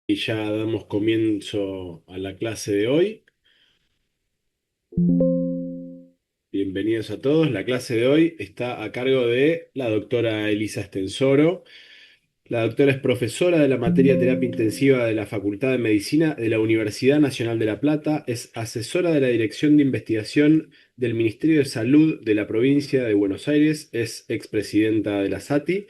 Y ya damos comienzo a la clase de hoy. Bienvenidos a todos. La clase de hoy está a cargo de la doctora Elisa Estensoro. La doctora es profesora de la materia terapia intensiva de la Facultad de Medicina de la Universidad Nacional de La Plata. Es asesora de la Dirección de Investigación del Ministerio de Salud de la provincia de Buenos Aires. Es expresidenta de la SATI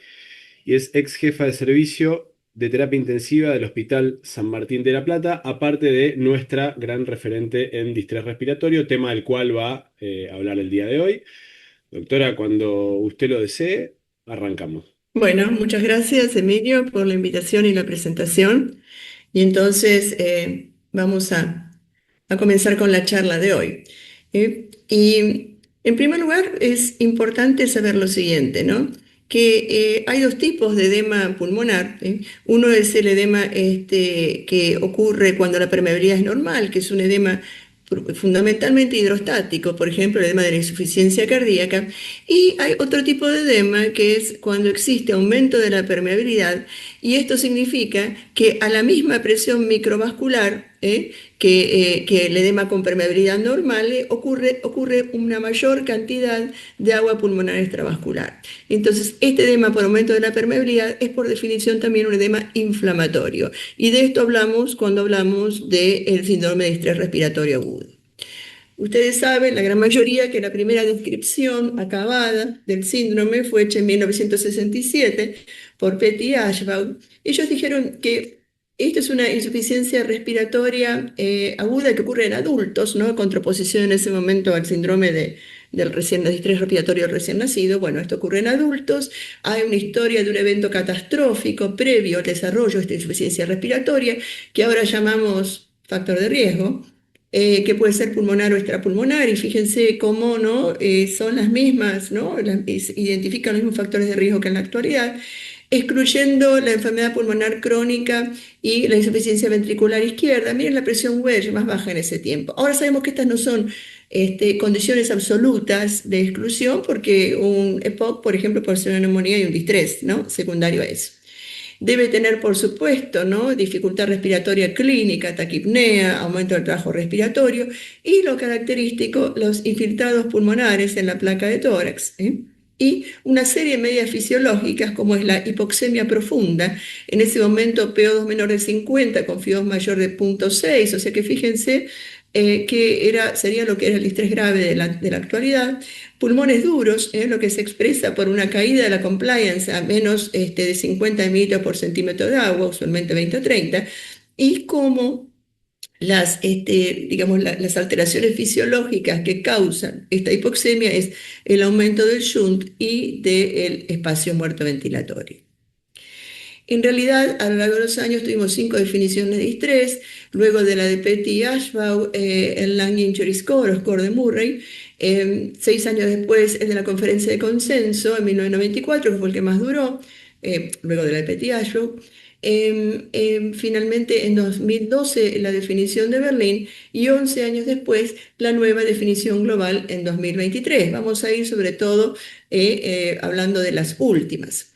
y es ex jefa de servicio de terapia intensiva del Hospital San Martín de la Plata, aparte de nuestra gran referente en distrés respiratorio, tema del cual va a hablar el día de hoy. Doctora, cuando usted lo desee, arrancamos. Bueno, muchas gracias, Emilio, por la invitación y la presentación. Y entonces vamos a comenzar con la charla de hoy. Y en primer lugar, es importante saber lo siguiente, ¿no? Que hay dos tipos de edema pulmonar. Uno es el edema que ocurre cuando la permeabilidad es normal, que es un edema fundamentalmente hidrostático, por ejemplo, el edema de la insuficiencia cardíaca. Y hay otro tipo de edema que es cuando existe aumento de la permeabilidad, y esto significa que a la misma presión microvascular que el edema con permeabilidad normal ocurre una mayor cantidad de agua pulmonar extravascular. Entonces, este edema por aumento de la permeabilidad es por definición también un edema inflamatorio. Y de esto hablamos cuando hablamos del síndrome de estrés respiratorio agudo. Ustedes saben, la gran mayoría, que la primera descripción acabada del síndrome fue hecha en 1967 por Petty y Ashbaugh. Ellos dijeron que esto es una insuficiencia respiratoria aguda que ocurre en adultos, ¿no? Contraposición en ese momento al síndrome del estrés respiratorio recién nacido. Bueno, esto ocurre en adultos. Hay una historia de un evento catastrófico previo al desarrollo de esta insuficiencia respiratoria, que ahora llamamos factor de riesgo, que puede ser pulmonar o extrapulmonar, y fíjense cómo no son las mismas, ¿no? Identifican los mismos factores de riesgo que en la actualidad, excluyendo la enfermedad pulmonar crónica y la insuficiencia ventricular izquierda. Miren la presión Wedge más baja en ese tiempo. Ahora sabemos que estas no son condiciones absolutas de exclusión, porque un EPOC, por ejemplo, puede ser una neumonía y un distrés, ¿no? Secundario a eso. Debe tener, por supuesto, ¿no? Dificultad respiratoria clínica, taquipnea, aumento del trabajo respiratorio y lo característico, los infiltrados pulmonares en la placa de tórax. Y una serie de medidas fisiológicas como es la hipoxemia profunda, en ese momento PO2 menor de 50 con FIO2 mayor de 0,6, o sea que fíjense sería lo que era el distrés grave de la actualidad. Pulmones duros, lo que se expresa por una caída de la compliance a menos de 50 mililitros por centímetro de agua, usualmente 20 o 30, y como digamos, las alteraciones fisiológicas que causan esta hipoxemia es el aumento del shunt y del espacio muerto ventilatorio. En realidad, a lo largo de los años tuvimos 5 definiciones de distrés, luego de la de Petty y Ashbaugh, el Lung Injury Score o Score de Murray. 6 años después, el de la conferencia de consenso, en 1994, que fue el que más duró, luego de la de Petty y Ashbaugh. Finalmente, en 2012, la definición de Berlín, y 11 años después, la nueva definición global en 2023. Vamos a ir sobre todo hablando de las últimas.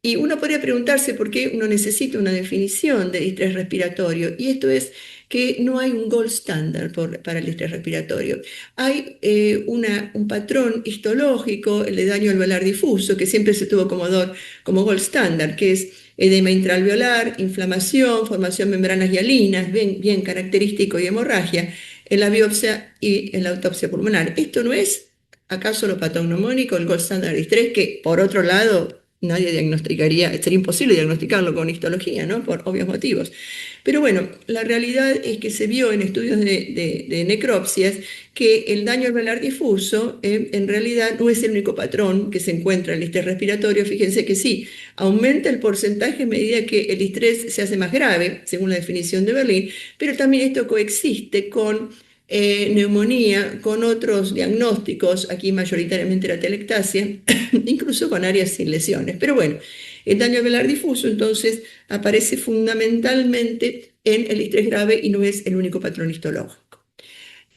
Y uno podría preguntarse por qué uno necesita una definición de distrés respiratorio, y esto es que no hay un gold standard para el distrés respiratorio. Hay un patrón histológico, el de daño alveolar difuso, que siempre se tuvo como gold standard, que es edema intraalveolar, inflamación, formación de membranas hialinas, bien característico, y hemorragia en la biopsia y en la autopsia pulmonar. Esto no es acaso lo patognomónico, el gold standard de distrés, que por otro lado nadie diagnosticaría, sería imposible diagnosticarlo con histología, ¿no? Por obvios motivos. Pero bueno, la realidad es que se vio en estudios de necropsias que el daño alveolar difuso en realidad no es el único patrón que se encuentra en el estrés respiratorio. Fíjense que sí, aumenta el porcentaje a medida que el estrés se hace más grave, según la definición de Berlín, pero también esto coexiste con neumonía, con otros diagnósticos, aquí mayoritariamente la telectasia, incluso con áreas sin lesiones. Pero bueno, el daño alveolar difuso entonces aparece fundamentalmente en el estrés grave y no es el único patrón histológico.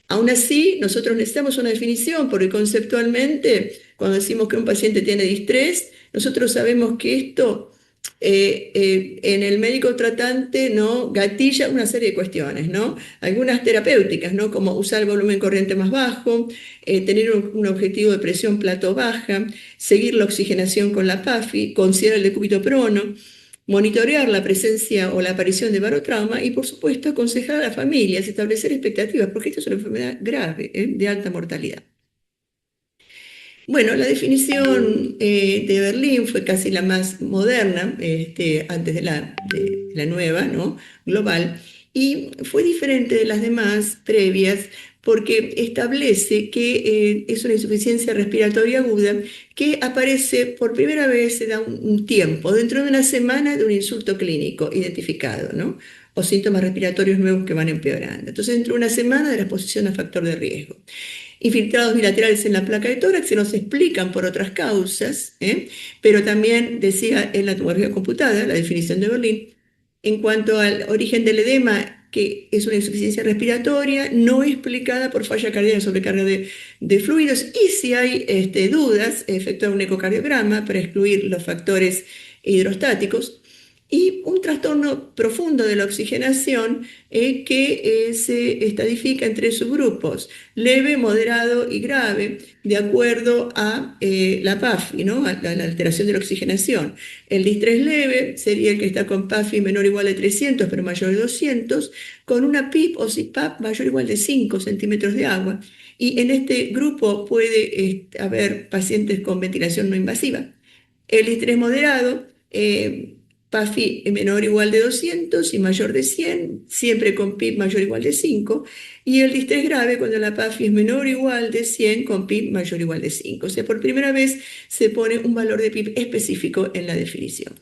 Aún así, nosotros necesitamos una definición, porque conceptualmente, cuando decimos que un paciente tiene distrés, nosotros sabemos que esto en el médico tratante, ¿no?, gatilla una serie de cuestiones, ¿no? Algunas terapéuticas, ¿no?, como usar el volumen corriente más bajo, tener un objetivo de presión plato baja, seguir la oxigenación con la PAFI, considerar el decúbito prono, monitorear la presencia o la aparición de barotrauma y, por supuesto, aconsejar a las familias, establecer expectativas, porque esta es una enfermedad grave, de alta mortalidad. Bueno, la definición de Berlín fue casi la más moderna, antes de la nueva, ¿no?, global, y fue diferente de las demás previas porque establece que es una insuficiencia respiratoria aguda que aparece por primera vez, se da un tiempo, dentro de una semana de un insulto clínico identificado, ¿no?, o síntomas respiratorios nuevos que van empeorando. Entonces, dentro de una semana de la exposición a factor de riesgo. Infiltrados bilaterales en la placa de tórax se nos explican por otras causas, pero también decía en la tomografía computada, la definición de Berlín, en cuanto al origen del edema, que es una insuficiencia respiratoria no explicada por falla cardíaca, sobrecarga de fluidos, y si hay dudas, efectuar un ecocardiograma para excluir los factores hidrostáticos, y un trastorno profundo de la oxigenación que se estadifica en tres subgrupos: leve, moderado y grave, de acuerdo a la PAFI, ¿no?, a la alteración de la oxigenación. El distrés leve sería el que está con PAFI menor o igual de 300, pero mayor de 200, con una PIP o CPAP mayor o igual de 5 centímetros de agua. Y en este grupo puede haber pacientes con ventilación no invasiva. El distrés moderado, PAFI menor o igual de 200 y mayor de 100, siempre con PIB mayor o igual de 5, y el distrés grave cuando la PAFI es menor o igual de 100 con PIB mayor o igual de 5. O sea, por primera vez se pone un valor de PIB específico en la definición.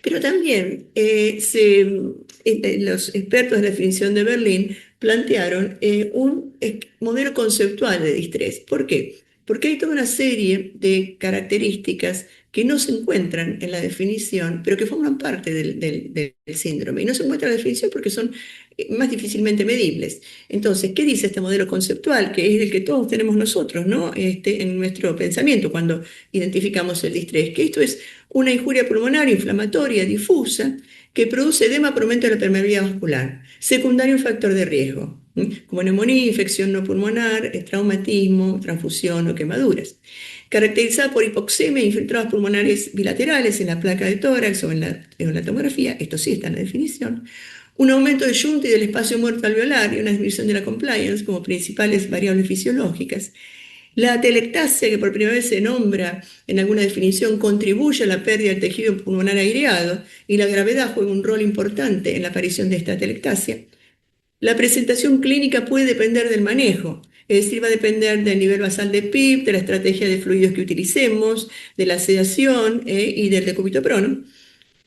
Pero también los expertos de la definición de Berlín plantearon un modelo conceptual de distrés. ¿Por qué? Porque hay toda una serie de características que no se encuentran en la definición, pero que forman parte del síndrome. Y no se encuentran en la definición porque son más difícilmente medibles. Entonces, ¿qué dice este modelo conceptual? Que es el que todos tenemos nosotros, ¿no?, en nuestro pensamiento cuando identificamos el distrés. Que esto es una injuria pulmonar inflamatoria difusa que produce edema por aumento de la permeabilidad vascular, secundario a un factor de riesgo, como neumonía, infección no pulmonar, traumatismo, transfusión o quemaduras. Caracterizada por hipoxemia e infiltrados pulmonares bilaterales en la placa de tórax o en la tomografía, esto sí está en la definición. Un aumento de shunt y del espacio muerto alveolar y una disminución de la compliance como principales variables fisiológicas. La atelectasia, que por primera vez se nombra en alguna definición, contribuye a la pérdida del tejido pulmonar aireado y la gravedad juega un rol importante en la aparición de esta atelectasia. La presentación clínica puede depender del manejo, es decir, va a depender del nivel basal de PIB, de la estrategia de fluidos que utilicemos, de la sedación y del decúbito prono.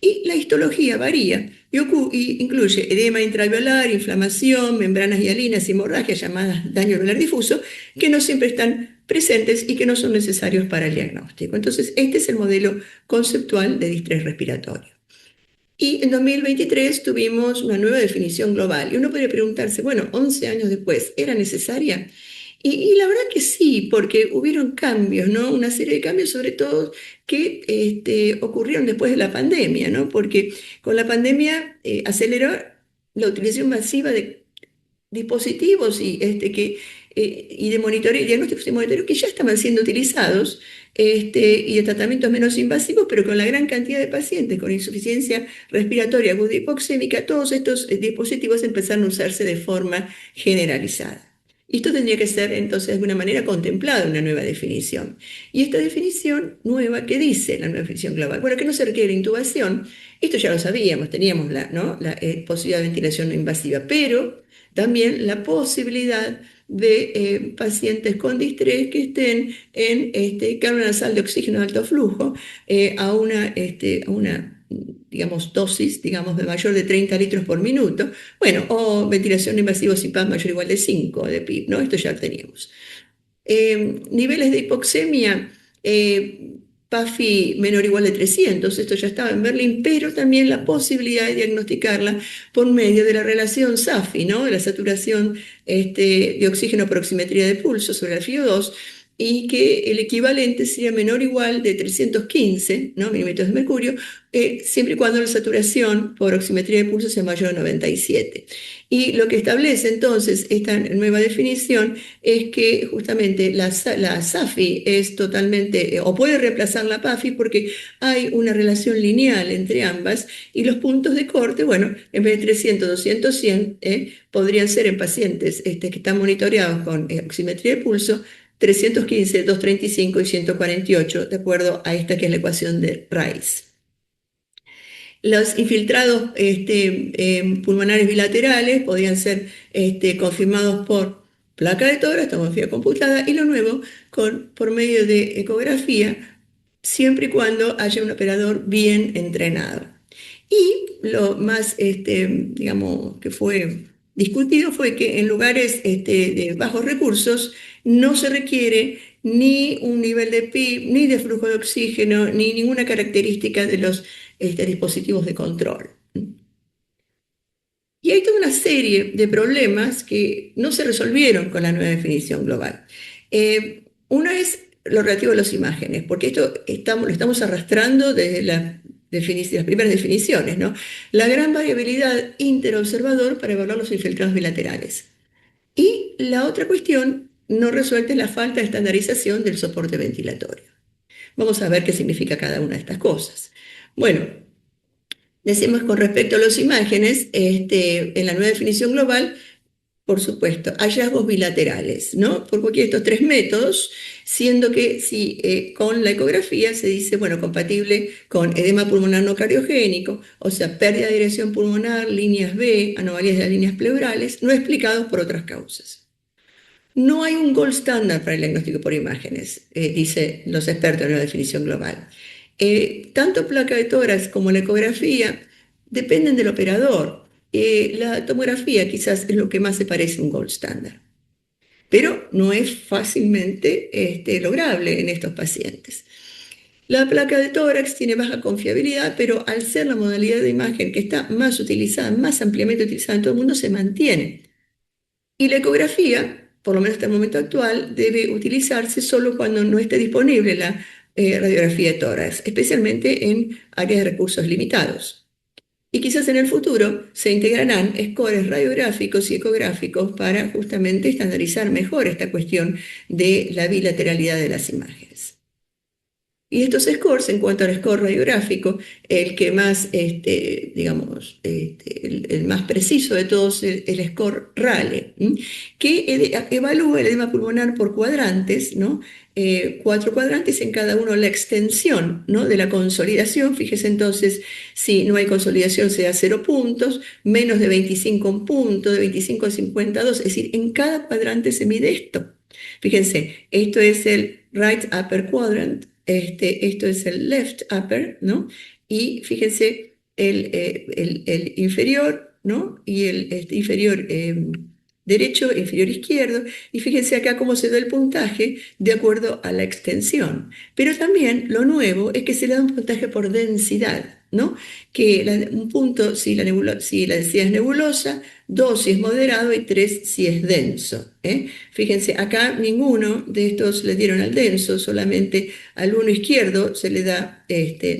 Y la histología varía y incluye edema intraalveolar, inflamación, membranas hialinas y hemorragias llamadas daño alveolar difuso, que no siempre están presentes y que no son necesarios para el diagnóstico. Entonces, este es el modelo conceptual de distrés respiratorio. Y en 2023 tuvimos una nueva definición global. Y uno podría preguntarse, bueno, 11 años después, ¿era necesaria? Y la verdad que sí, porque hubieron cambios, ¿no? Una serie de cambios, sobre todo, que ocurrieron después de la pandemia, ¿no? Porque con la pandemia aceleró la utilización masiva de dispositivos y de monitoreo, diagnósticos y monitoreo que ya estaban siendo utilizados, y de tratamientos menos invasivos, pero con la gran cantidad de pacientes con insuficiencia respiratoria aguda hipoxémica, todos estos dispositivos empezaron a usarse de forma generalizada. Y esto tendría que ser entonces de alguna manera contemplado en una nueva definición. Y esta definición nueva, ¿qué dice la nueva definición global? Bueno, que no se requiere intubación, esto ya lo sabíamos, teníamos la posibilidad de ventilación no invasiva, pero también la posibilidad de pacientes con distrés que estén en cámara nasal de oxígeno de alto flujo a una digamos, dosis, digamos, de mayor de 30 litros por minuto, bueno, o ventilación invasiva CPAP mayor o igual de 5 de PIB, ¿no? Esto ya lo teníamos. Niveles de hipoxemia, PAFI menor o igual de 300, esto ya estaba en Berlín, pero también la posibilidad de diagnosticarla por medio de la relación SAFI, ¿no?, de la saturación de oxígeno por oximetría de pulso sobre la FiO2, y que el equivalente sería menor o igual de 315, ¿no?, milímetros de mercurio, siempre y cuando la saturación por oximetría de pulso sea mayor a 97. Y lo que establece entonces esta nueva definición es que justamente la SAFI es totalmente, o puede reemplazar la PAFI porque hay una relación lineal entre ambas y los puntos de corte, bueno, en vez de 300, 200, 100, podrían ser en pacientes que están monitoreados con oximetría de pulso 315, 235 y 148, de acuerdo a esta que es la ecuación de Rice. Los infiltrados pulmonares bilaterales podían ser confirmados por placa de tórax, tomografía computada, y lo nuevo por medio de ecografía, siempre y cuando haya un operador bien entrenado. Y lo más, digamos, que fue discutido fue que en lugares de bajos recursos no se requiere ni un nivel de PIB, ni de flujo de oxígeno, ni ninguna característica de los dispositivos de control. Y hay toda una serie de problemas que no se resolvieron con la nueva definición global. Uno es lo relativo a las imágenes, porque esto lo estamos arrastrando desde las primeras definiciones, ¿no? La gran variabilidad interobservador para evaluar los infiltrados bilaterales. Y la otra cuestión no resuelta es la falta de estandarización del soporte ventilatorio. Vamos a ver qué significa cada una de estas cosas. Bueno, decimos con respecto a las imágenes, en la nueva definición global, por supuesto, hallazgos bilaterales, ¿no? Por cualquiera de estos tres métodos, siendo que si con la ecografía se dice, bueno, compatible con edema pulmonar no cardiogénico, o sea, pérdida de dirección pulmonar, líneas B, anomalías de las líneas pleurales, no explicados por otras causas. No hay un gold standard para el diagnóstico por imágenes, dicen los expertos en la definición global. Tanto placa de tórax como la ecografía dependen del operador. La tomografía quizás es lo que más se parece a un gold standard, pero no es fácilmente lograble en estos pacientes. La placa de tórax tiene baja confiabilidad, pero al ser la modalidad de imagen que está más utilizada, más ampliamente utilizada en todo el mundo, se mantiene. Y la ecografía, por lo menos hasta el momento actual, debe utilizarse solo cuando no esté disponible la radiografía de tórax, especialmente en áreas de recursos limitados. Y quizás en el futuro se integrarán scores radiográficos y ecográficos para justamente estandarizar mejor esta cuestión de la bilateralidad de las imágenes. Y estos scores, en cuanto al score radiográfico, el que más, digamos, el más preciso de todos es el score RALE, que evalúa el edema pulmonar por cuadrantes, ¿no? 4 cuadrantes en cada uno la extensión, ¿no?, de la consolidación. Fíjese entonces, si no hay consolidación se da 0 puntos, menos de 25 un punto, de 25 a 52, es decir, en cada cuadrante se mide esto. Fíjense, esto es el right upper quadrant, esto es el left upper, ¿no? Y fíjense el inferior, ¿no? Y el inferior derecho, inferior izquierdo, y fíjense acá cómo se da el puntaje de acuerdo a la extensión. Pero también lo nuevo es que se le da un puntaje por densidad, ¿no? Que un punto si la densidad es nebulosa, 2 si es moderado y 3 si es denso. Fíjense, acá ninguno de estos le dieron al denso, solamente al uno izquierdo se le da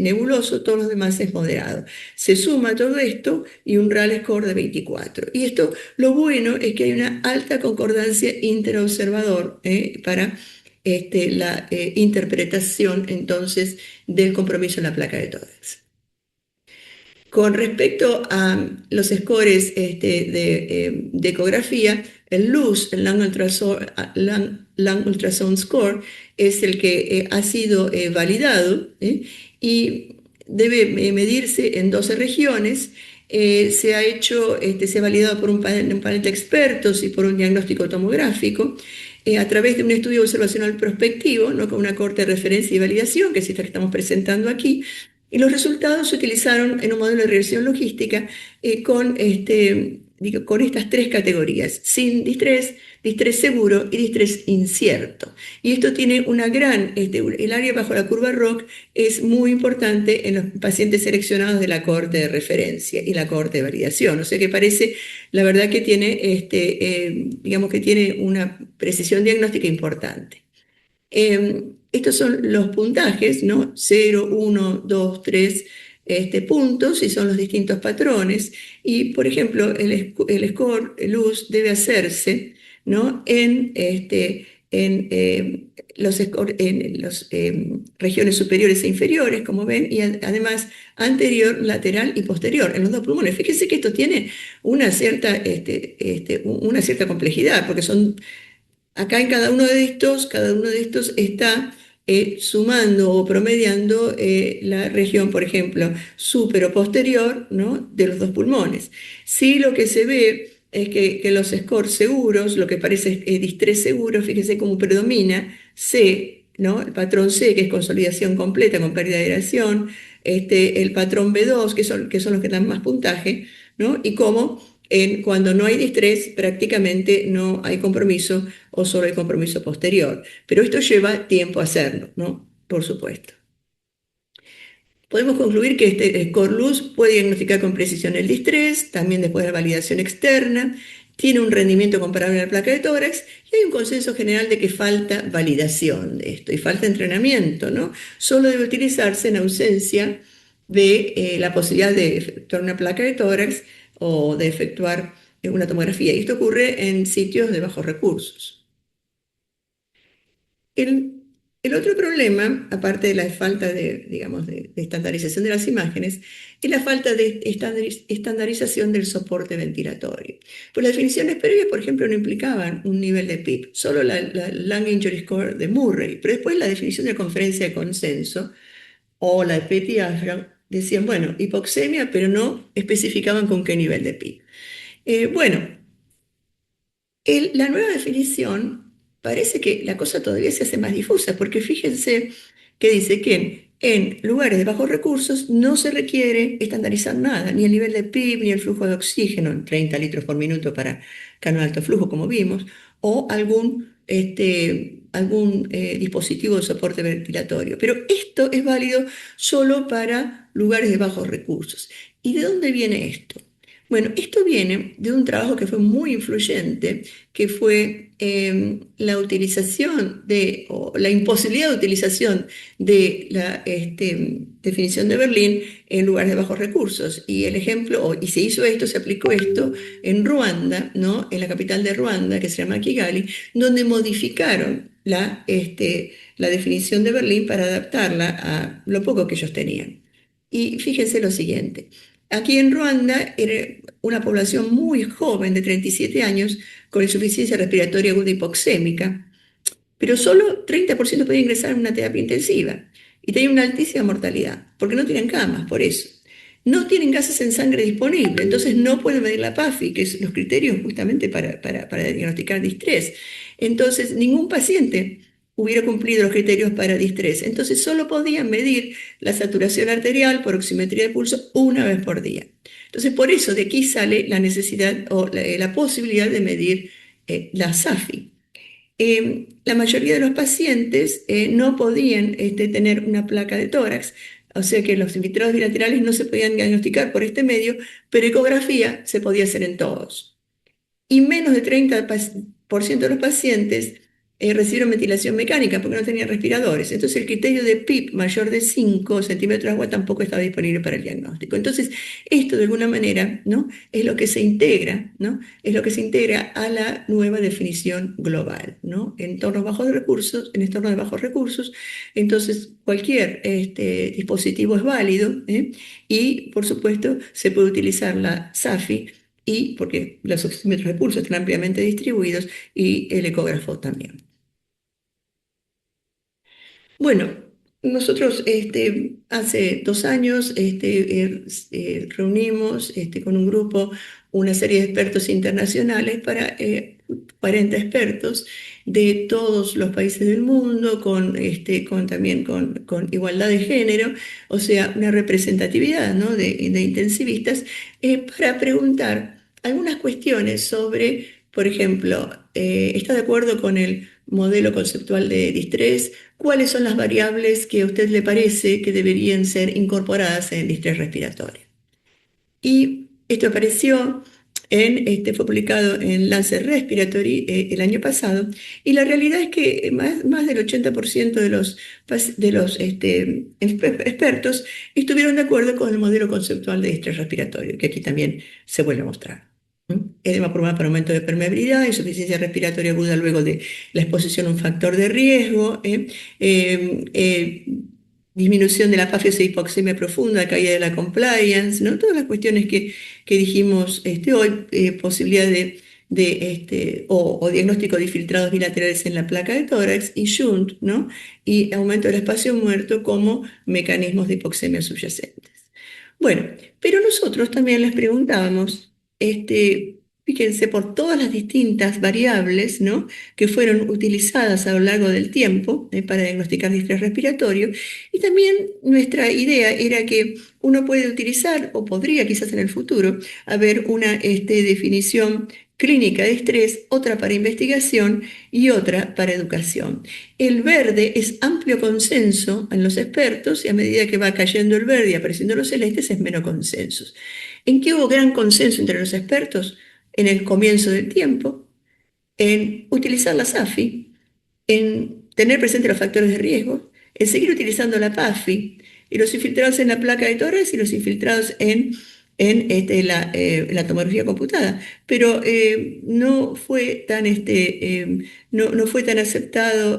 nebuloso, todos los demás es moderado. Se suma todo esto y un RAL score de 24. Y esto, lo bueno es que hay una alta concordancia interobservador para la interpretación entonces del compromiso en la placa de tórax. Con respecto a los scores de ecografía, el LUS, el Lung Ultrasound Score, es el que ha sido validado y debe medirse en 12 regiones. Se ha validado por un panel de expertos y por un diagnóstico tomográfico a través de un estudio observacional prospectivo, ¿no?, con una corte de referencia y validación, que es esta que estamos presentando aquí. Y los resultados se utilizaron en un modelo de regresión logística con estas tres categorías: sin distrés, distrés seguro y distrés incierto. Y esto tiene una el área bajo la curva ROC es muy importante en los pacientes seleccionados de la cohorte de referencia y la cohorte de validación. O sea que parece, la verdad que tiene, digamos que tiene una precisión diagnóstica importante. Estos son los puntajes, ¿no? 0, 1, 2, 3 puntos y son los distintos patrones. Y, por ejemplo, el score, el luz, debe hacerse, ¿no? En las regiones superiores e inferiores, como ven, y además anterior, lateral y posterior, en los dos pulmones. Fíjense que esto tiene una cierta complejidad, porque son acá en cada uno de estos está sumando o promediando la región, por ejemplo, súper o posterior, ¿no? De los dos pulmones. Sí, lo que se ve es que los scores seguros, lo que parece distrés seguro, fíjese cómo predomina C, ¿no? El patrón C, que es consolidación completa con pérdida de aeración, el patrón B2, que son los que dan más puntaje, ¿no? Y cómo cuando no hay distrés, prácticamente no hay compromiso o solo hay compromiso posterior. Pero esto lleva tiempo a hacerlo, ¿no? Por supuesto. Podemos concluir que este score luz puede diagnosticar con precisión el distrés, también después de la validación externa, tiene un rendimiento comparable a la placa de tórax y hay un consenso general de que falta validación de esto y falta entrenamiento, ¿no? Solo debe utilizarse en ausencia de la posibilidad de efectuar una placa de tórax o de efectuar una tomografía. Y esto ocurre en sitios de bajos recursos. El otro problema, aparte de la falta de, digamos, de estandarización de las imágenes, es la falta de estandarización del soporte ventilatorio. Pues las definiciones previas, por ejemplo, no implicaban un nivel de PIP, solo la Lung Injury Score de Murray, pero después la definición de conferencia de consenso o la de Petty decían, bueno, hipoxemia, pero no especificaban con qué nivel de PIP. Bueno, la nueva definición parece que la cosa todavía se hace más difusa, porque fíjense que dice que en lugares de bajos recursos no se requiere estandarizar nada, ni el nivel de PIB, ni el flujo de oxígeno, en 30 litros por minuto para cano de alto flujo, como vimos, o algún dispositivo de soporte ventilatorio. Pero esto es válido solo para lugares de bajos recursos. ¿Y de dónde viene esto? Bueno, esto viene de un trabajo que fue muy influyente, que fue la utilización o la imposibilidad de utilización de la definición de Berlín en lugares de bajos recursos. Y el ejemplo, y se hizo esto, se aplicó esto en Ruanda, ¿no? En la capital de Ruanda, que se llama Kigali, donde modificaron la definición de Berlín para adaptarla a lo poco que ellos tenían. Y fíjense lo siguiente. Aquí en Ruanda era una población muy joven, de 37 años, con insuficiencia respiratoria aguda hipoxémica, pero solo 30% podía ingresar en una terapia intensiva y tenía una altísima mortalidad, porque no tienen camas, por eso. No tienen gases en sangre disponible, entonces no pueden medir la PAFI, que es los criterios justamente para diagnosticar distrés. Entonces, ningún paciente hubiera cumplido los criterios para distrés. Entonces, solo podían medir la saturación arterial por oximetría de pulso una vez por día. Entonces, por eso de aquí sale la necesidad o la posibilidad de medir la SAFI. La mayoría de los pacientes no podían tener una placa de tórax, o sea que los infiltrados bilaterales no se podían diagnosticar por este medio, pero ecografía se podía hacer en todos. Y menos de 30% de los pacientes recibieron ventilación mecánica porque no tenían respiradores. Entonces el criterio de PIP mayor de 5 centímetros de agua tampoco estaba disponible para el diagnóstico. Entonces esto de alguna manera, ¿no? Es lo que se integra, ¿no? Es lo que se integra a la nueva definición global, ¿no? En entornos de bajos recursos, entonces cualquier dispositivo es válido, y por supuesto se puede utilizar la SAFI y porque los oxímetros de pulso están ampliamente distribuidos y el ecógrafo también. Bueno, nosotros hace 2 años reunimos con un grupo una serie de expertos internacionales 40 expertos de todos los países del mundo, también con igualdad de género, o sea, una representatividad, ¿no? de intensivistas, para preguntar algunas cuestiones sobre, por ejemplo, ¿está de acuerdo con el modelo conceptual de distrés? ¿Cuáles son las variables que a usted le parece que deberían ser incorporadas en el distrés respiratorio? Y esto apareció fue publicado en Lancet Respiratory el año pasado, y la realidad es que más del 80% de los expertos estuvieron de acuerdo con el modelo conceptual de estrés respiratorio, que aquí también se vuelve a mostrar. Edema pulmonar por aumento de permeabilidad, insuficiencia respiratoria aguda luego de la exposición a un factor de riesgo, eh, eh, disminución de la afasia e hipoxemia profunda, caída de la compliance, ¿no? Todas las cuestiones que dijimos hoy, posibilidad o diagnóstico de infiltrados bilaterales en la placa de tórax y shunt, ¿no? Y aumento del espacio muerto como mecanismos de hipoxemia subyacentes. Bueno, pero nosotros también les preguntábamos, fíjense, por todas las distintas variables, ¿no?, que fueron utilizadas a lo largo del tiempo para diagnosticar distrés respiratorio, y también nuestra idea era que uno puede utilizar, o podría quizás en el futuro, haber una definición clínica de estrés, otra para investigación y otra para educación. El verde es amplio consenso en los expertos, y a medida que va cayendo el verde y apareciendo los celestes es menos consensos. ¿En qué hubo gran consenso entre los expertos? En el comienzo del tiempo, en utilizar la SAFI, en tener presente los factores de riesgo, en seguir utilizando la PAFI, y los infiltrados en la placa de tórax y los infiltrados en la tomografía computada. Pero no fue tan aceptado,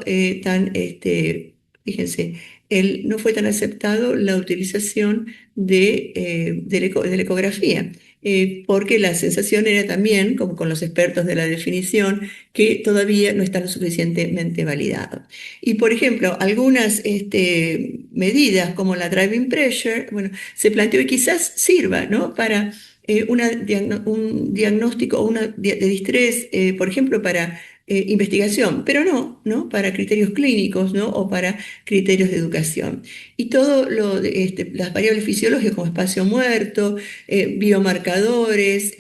fíjense, no fue tan aceptado la utilización de la ecografía, porque la sensación era también, como con los expertos de la definición, que todavía no está lo suficientemente validado. Y, por ejemplo, algunas medidas como la driving pressure, bueno, se planteó y quizás sirva, ¿no?, para un diagnóstico o de distrés, por ejemplo, para investigación, pero no para criterios clínicos, ¿no?, o para criterios de educación. Y todo las variables fisiológicas como espacio muerto, biomarcadores,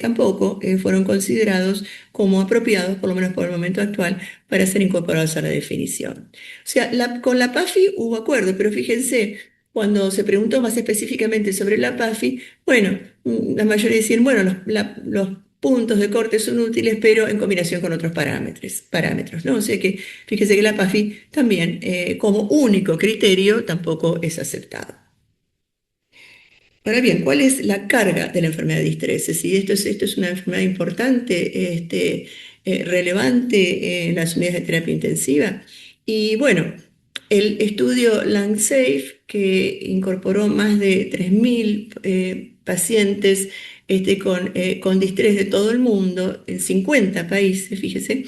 tampoco fueron considerados como apropiados, por lo menos por el momento actual, para ser incorporados a la definición. O sea, con la PAFI hubo acuerdo, pero fíjense, cuando se preguntó más específicamente sobre la PAFI, bueno, la mayoría decían, bueno, los puntos de corte son útiles, pero en combinación con otros parámetros, ¿no? O sea que fíjese que la PAFI también, como único criterio, tampoco es aceptado. Ahora bien, ¿cuál es la carga de la enfermedad de distrés? Si esto es una enfermedad importante, relevante en las unidades de terapia intensiva. Y bueno, el estudio LungSafe, que incorporó más de 3.000 pacientes con distrés de todo el mundo, en 50 países, fíjese,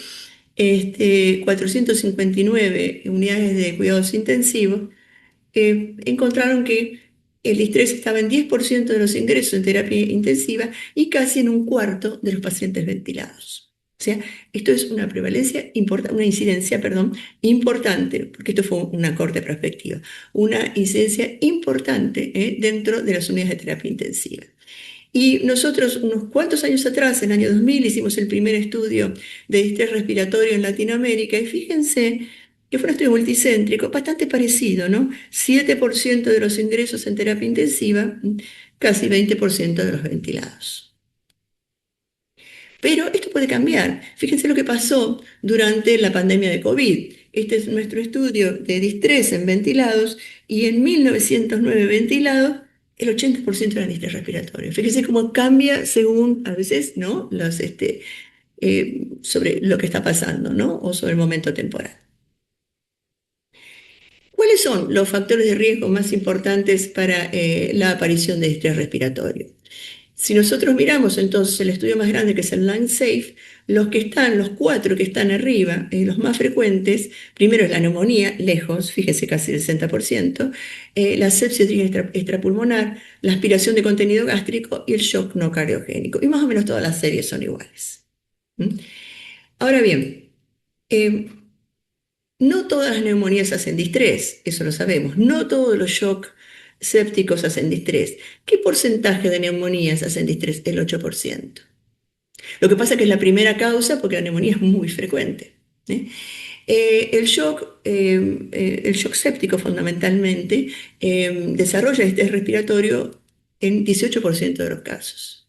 459 unidades de cuidados intensivos, encontraron que el distrés estaba en 10% de los ingresos en terapia intensiva y casi en un cuarto de los pacientes ventilados. O sea, esto es una prevalencia importante, una incidencia, perdón, importante, porque esto fue una corte prospectiva, una incidencia importante dentro de las unidades de terapia intensiva. Y nosotros, unos cuantos años atrás, en el año 2000, hicimos el primer estudio de distrés respiratorio en Latinoamérica, y fíjense que fue un estudio multicéntrico, bastante parecido, ¿no? 7% de los ingresos en terapia intensiva, casi 20% de los ventilados. Pero esto puede cambiar. Fíjense lo que pasó durante la pandemia de COVID. Este es nuestro estudio de distrés en ventilados, y en 1909 ventilados, el 80% eran distrés respiratorio. Fíjense cómo cambia según, a veces, ¿no?, sobre lo que está pasando, ¿no?, o sobre el momento temporal. ¿Cuáles son los factores de riesgo más importantes para la aparición de distrés respiratorio? Si nosotros miramos entonces el estudio más grande, que es el LungSafe, los 4 que están arriba, los más frecuentes, primero es la neumonía, lejos, fíjense, casi el 60%, la sepsis extrapulmonar, la aspiración de contenido gástrico y el shock no cardiogénico. Y más o menos todas las series son iguales. Ahora bien, no todas las neumonías hacen distrés, eso lo sabemos. No todos los shock sépticos hacen distrés. ¿Qué porcentaje de neumonías hacen distrés? El 8%. Lo que pasa es que es la primera causa, porque la neumonía es muy frecuente. El shock séptico fundamentalmente desarrolla estrés respiratorio en 18% de los casos.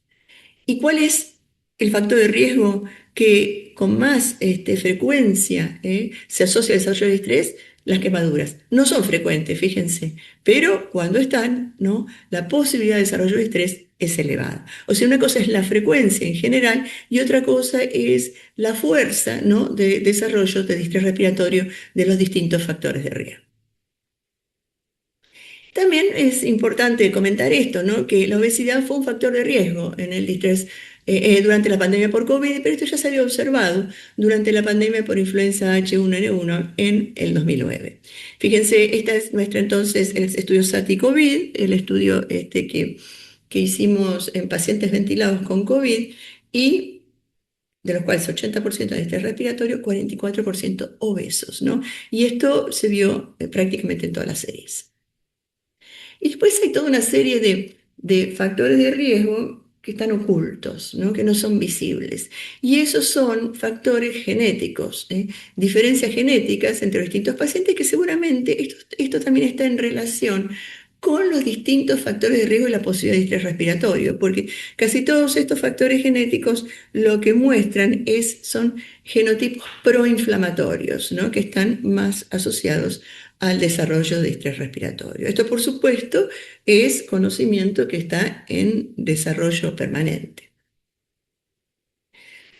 ¿Y cuál es el factor de riesgo que con más frecuencia se asocia al desarrollo de estrés? Las quemaduras. No son frecuentes, fíjense, pero cuando están, ¿no? La posibilidad de desarrollo de estrés es elevada. O sea, una cosa es la frecuencia en general y otra cosa es la fuerza, ¿no? de desarrollo de distrés respiratorio de los distintos factores de riesgo. También es importante comentar esto, ¿no? Que la obesidad fue un factor de riesgo en el distrés durante la pandemia por COVID, pero esto ya se había observado durante la pandemia por influenza H1N1 en el 2009. Fíjense, esta es nuestra entonces el estudio SATI-COVID, el estudio que hicimos en pacientes ventilados con COVID y de los cuales 80% de estrés respiratorio, 44% obesos, ¿no? Y esto se vio prácticamente en todas las series. Y después hay toda una serie de factores de riesgo que están ocultos, ¿no? Que no son visibles. Y esos son factores genéticos, diferencias genéticas entre los distintos pacientes que seguramente esto también está en relación con los distintos factores de riesgo y la posibilidad de estrés respiratorio, porque casi todos estos factores genéticos lo que muestran son genotipos proinflamatorios, ¿no? Que están más asociados al desarrollo de estrés respiratorio. Esto, por supuesto, es conocimiento que está en desarrollo permanente.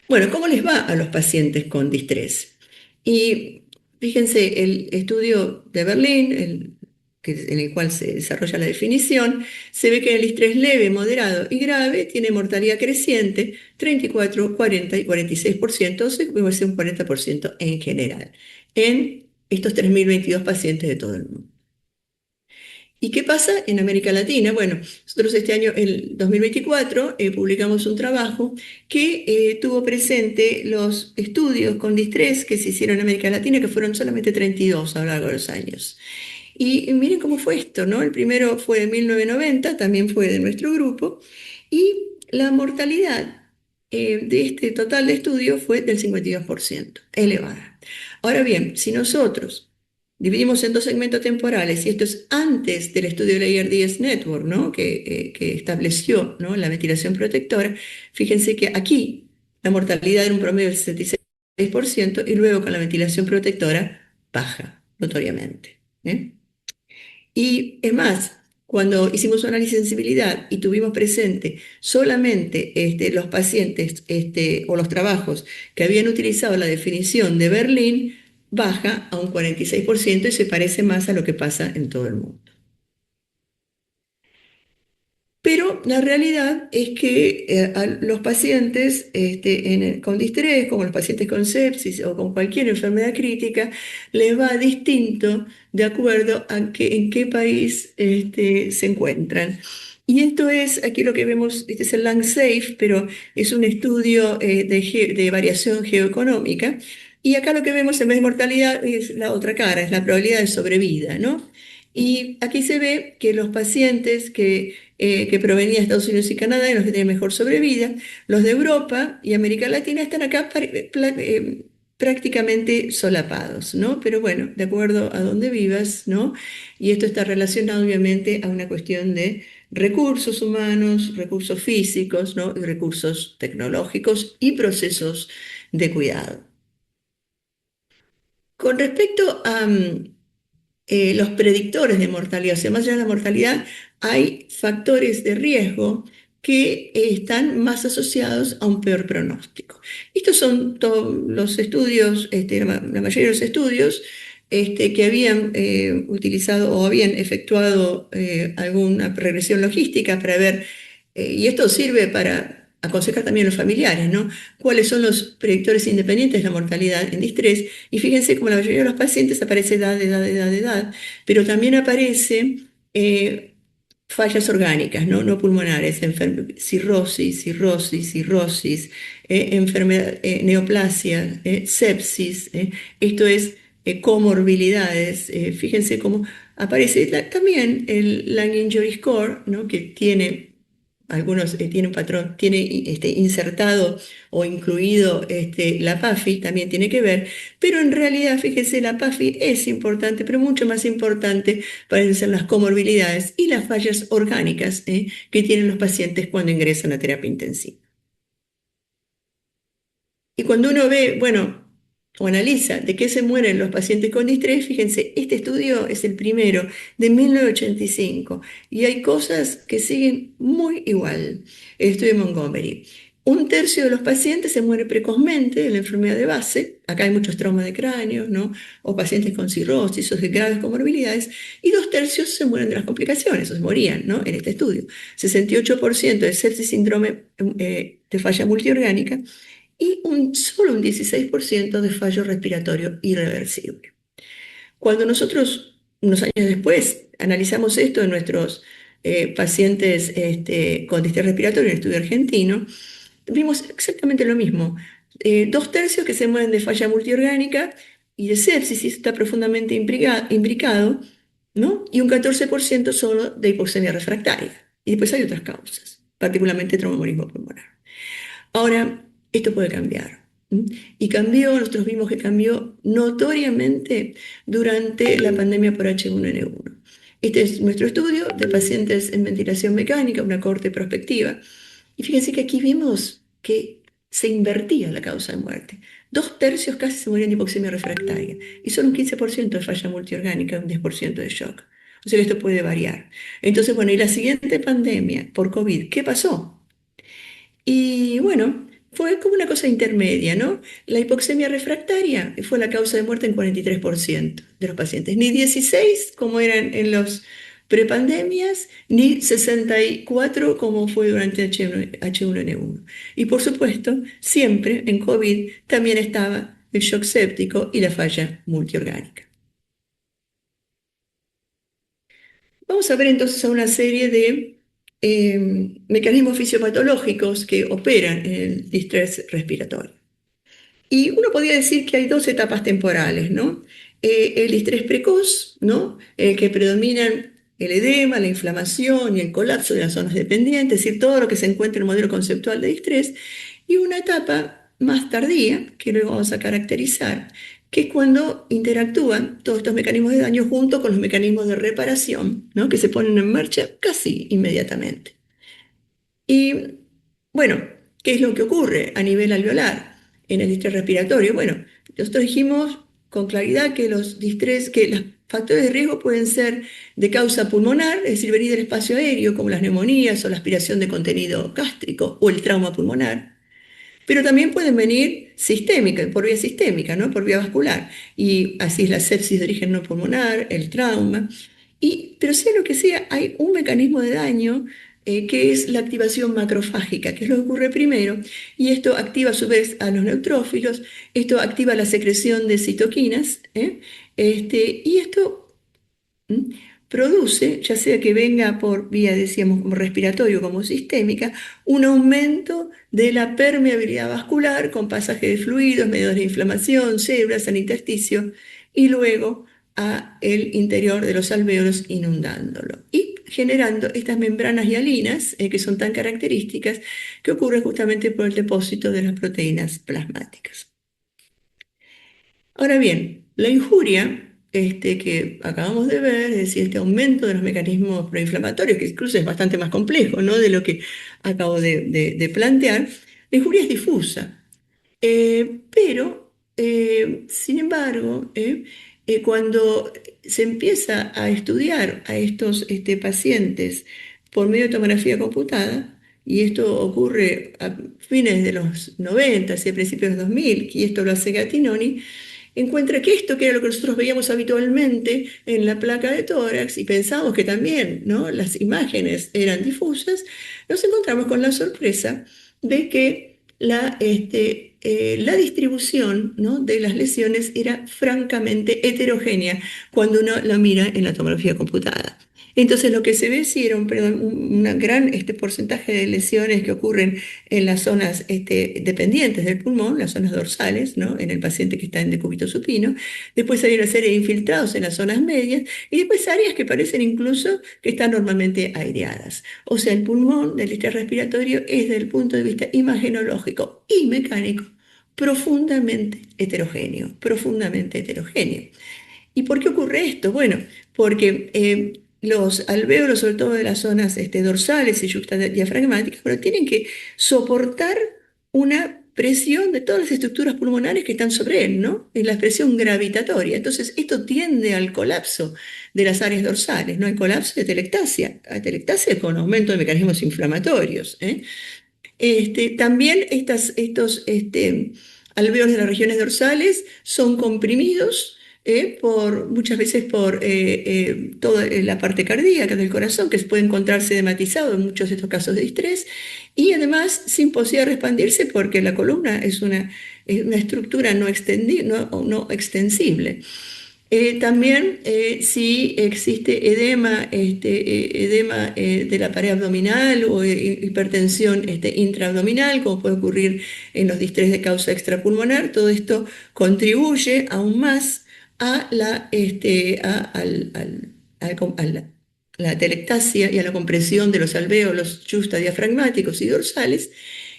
Bueno, ¿cómo les va a los pacientes con distrés? Y fíjense, el estudio de Berlín, en el cual se desarrolla la definición, se ve que el distrés leve, moderado y grave tiene mortalidad creciente, 34, 40 y 46%, o sea, puede ser un 40% en general, en estos 3.022 pacientes de todo el mundo. ¿Y qué pasa en América Latina? Bueno, nosotros este año, el 2024, publicamos un trabajo que tuvo presente los estudios con distrés que se hicieron en América Latina, que fueron solamente 32 a lo largo de los años. Y miren cómo fue esto, ¿no? El primero fue de 1990, también fue de nuestro grupo, y la mortalidad de este total de estudios fue del 52%, elevada. Ahora bien, si nosotros dividimos en dos segmentos temporales, y esto es antes del estudio de la IRDS Network, ¿no? que estableció, ¿no? la ventilación protectora, fíjense que aquí la mortalidad era un promedio del 66% y luego con la ventilación protectora baja notoriamente. Y es más, cuando hicimos un análisis de sensibilidad y tuvimos presente solamente los pacientes o los trabajos que habían utilizado la definición de Berlín, baja a un 46% y se parece más a lo que pasa en todo el mundo. Pero la realidad es que a los pacientes con distrés, como los pacientes con sepsis o con cualquier enfermedad crítica, les va distinto de acuerdo a en qué país se encuentran. Y esto es, aquí lo que vemos, este es el LungSafe, pero es un estudio de variación geoeconómica. Y acá lo que vemos en vez de mortalidad es la otra cara, es la probabilidad de sobrevida, ¿no? Y aquí se ve que los pacientes que provenían de Estados Unidos y Canadá eran los que tenían mejor sobrevida, los de Europa y América Latina están acá prácticamente solapados, ¿no? Pero bueno, de acuerdo a dónde vivas, ¿no? Y esto está relacionado obviamente a una cuestión de recursos humanos, recursos físicos, ¿no? Y recursos tecnológicos y procesos de cuidado. Con respecto a los predictores de mortalidad, o sea, más allá de la mortalidad, hay factores de riesgo que están más asociados a un peor pronóstico. Estos son todos los estudios, la mayoría de los estudios que habían utilizado o habían efectuado alguna regresión logística para ver, y esto sirve para aconsejar también a los familiares, ¿no? Cuáles son los predictores independientes de la mortalidad en distrés. Y fíjense como la mayoría de los pacientes aparece edad, edad, edad, edad, pero también aparece fallas orgánicas, ¿no? No pulmonares, cirrosis, cirrosis, cirrosis, enfermedad, neoplasia, sepsis, esto es comorbilidades. Fíjense cómo aparece también el Lung Injury Score, ¿no? Que tiene algunos tiene un patrón, tiene insertado o incluido la PAFI, también tiene que ver, pero en realidad, fíjese, la PAFI es importante, pero mucho más importante parecen ser las comorbilidades y las fallas orgánicas que tienen los pacientes cuando ingresan a terapia intensiva. Y cuando uno ve, bueno, o analiza de qué se mueren los pacientes con distrés, fíjense, este estudio es el primero de 1985 y hay cosas que siguen muy igual. El estudio de Montgomery. Un tercio de los pacientes se muere precozmente de la enfermedad de base. Acá hay muchos traumas de cráneo, ¿no? O pacientes con cirrosis o de graves comorbilidades. Y dos tercios se mueren de las complicaciones, o se morían, ¿no? En este estudio. 68% de sepsis síndrome de falla multiorgánica y solo un 16% de fallo respiratorio irreversible. Cuando nosotros, unos años después, analizamos esto en nuestros pacientes con distrés respiratorio en el estudio argentino, vimos exactamente lo mismo. Dos tercios que se mueren de falla multiorgánica y de sepsis, y eso está profundamente imbricado, ¿no? Y un 14% solo de hipoxemia refractaria. Y después hay otras causas, particularmente traumatismo pulmonar. Ahora, esto puede cambiar. Y cambió, nosotros vimos que cambió notoriamente durante la pandemia por H1N1. Este es nuestro estudio de pacientes en ventilación mecánica, una cohorte prospectiva. Y fíjense que aquí vimos que se invertía la causa de muerte. Dos tercios casi se morían de hipoxemia refractaria y solo un 15% de falla multiorgánica, un 10% de shock. O sea que esto puede variar. Entonces, bueno, y la siguiente pandemia por COVID, ¿qué pasó? Y bueno, fue como una cosa intermedia, ¿no? La hipoxemia refractaria fue la causa de muerte en 43% de los pacientes, ni 16 como eran en los prepandemias, ni 64 como fue durante H1N1. Y por supuesto, siempre en COVID también estaba el shock séptico y la falla multiorgánica. Vamos a ver entonces a una serie de mecanismos fisiopatológicos que operan en el distrés respiratorio. Y uno podría decir que hay dos etapas temporales, ¿no? El distrés precoz, ¿no? El que predominan el edema, la inflamación y el colapso de las zonas dependientes, es decir, todo lo que se encuentra en el modelo conceptual de distrés, y una etapa más tardía, que luego vamos a caracterizar, que es cuando interactúan todos estos mecanismos de daño junto con los mecanismos de reparación, ¿no? Que se ponen en marcha casi inmediatamente. Y bueno, ¿qué es lo que ocurre a nivel alveolar en el distrés respiratorio? Bueno, nosotros dijimos con claridad que que los factores de riesgo pueden ser de causa pulmonar, es decir, venir del espacio aéreo, como las neumonías o la aspiración de contenido gástrico o el trauma pulmonar, pero también pueden venir sistémica, por vía sistémica, ¿no? Por vía vascular. Y así es la sepsis de origen no pulmonar, el trauma. Pero sea lo que sea, hay un mecanismo de daño que es la activación macrofágica, que es lo que ocurre primero, y esto activa a su vez a los neutrófilos, esto activa la secreción de citoquinas, y esto ¿m? produce, ya sea que venga por vía, decíamos, como respiratorio, como sistémica, un aumento de la permeabilidad vascular con pasaje de fluidos, mediadores de inflamación, células al intersticio y luego a el interior de los alvéolos inundándolo y generando estas membranas hialinas que son tan características que ocurren justamente por el depósito de las proteínas plasmáticas. Ahora bien, la injuria que acabamos de ver, es decir, este aumento de los mecanismos proinflamatorios, que incluso es bastante más complejo, ¿no? De lo que acabo de plantear, la injuria es difusa. Pero, sin embargo, cuando se empieza a estudiar a estos pacientes por medio de tomografía computada, y esto ocurre a fines de los 90 y a principios de los 2000, y esto lo hace Gattinoni, encuentra que esto, que era lo que nosotros veíamos habitualmente en la placa de tórax, y pensamos que también, ¿no?, las imágenes eran difusas, nos encontramos con la sorpresa de que la distribución, ¿no?, de las lesiones era francamente heterogénea cuando uno la mira en la tomografía computada. Entonces lo que se ve sí era un gran porcentaje de lesiones que ocurren en las zonas dependientes del pulmón, las zonas dorsales, ¿no?, en el paciente que está en decúbito supino. Después hay una serie de infiltrados en las zonas medias y después áreas que parecen incluso que están normalmente aireadas. O sea, el pulmón del distrés respiratorio es, desde el punto de vista imagenológico y mecánico, profundamente heterogéneo, profundamente heterogéneo. ¿Y por qué ocurre esto? Bueno, porque los alvéolos, sobre todo de las zonas dorsales y diafragmáticas, pero tienen que soportar una presión de todas las estructuras pulmonares que están sobre él, ¿no? Es la presión gravitatoria. Entonces, esto tiende al colapso de las áreas dorsales, ¿no? Hay colapso de atelectasia, atelectasia con aumento de mecanismos inflamatorios, ¿eh? También estos alvéolos de las regiones dorsales son comprimidos muchas veces por toda la parte cardíaca del corazón, que puede encontrarse edematizado en muchos de estos casos de estrés, y además sin posibilidad de expandirse porque la columna es una estructura no extensible. También si existe edema de la pared abdominal o hipertensión intraabdominal, como puede ocurrir en los distrés de causa extrapulmonar, todo esto contribuye aún más a la atelectasia y a la compresión de los alvéolos diafragmáticos y dorsales.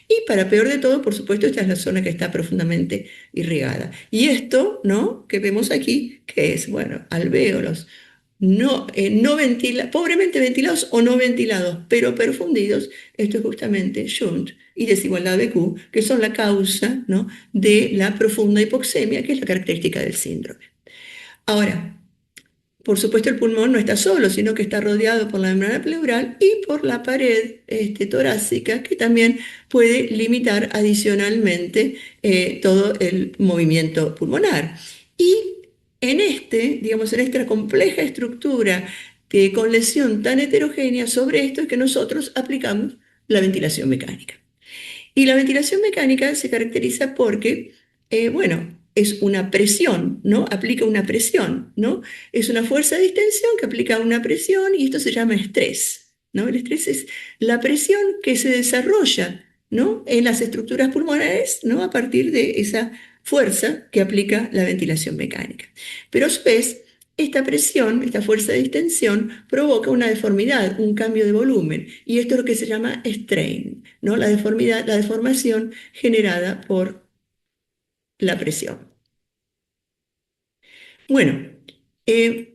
Y para peor de todo, por supuesto, esta es la zona que está profundamente irrigada. Y esto, ¿no? Que vemos aquí, que es, bueno, alvéolos pobremente ventilados o no ventilados, pero perfundidos, esto es justamente shunt y desigualdad de Q, que son la causa, ¿no? de la profunda hipoxemia, que es la característica del síndrome. Ahora, por supuesto, el pulmón no está solo, sino que está rodeado por la membrana pleural y por la pared torácica, que también puede limitar adicionalmente todo el movimiento pulmonar. Y digamos, en esta compleja estructura con lesión tan heterogénea, sobre esto es que nosotros aplicamos la ventilación mecánica. Y la ventilación mecánica se caracteriza porque, bueno, es una presión, ¿no? Aplica una presión, ¿no? Es una fuerza de distensión que aplica una presión y esto se llama estrés, ¿no? El estrés es la presión que se desarrolla, ¿no? En las estructuras pulmonares, ¿no? A partir de esa fuerza que aplica la ventilación mecánica. Pero a su vez, esta presión, esta fuerza de distensión, provoca una deformidad, un cambio de volumen, y esto es lo que se llama strain, ¿no? La deformidad, la deformación generada por la presión. Bueno, eh,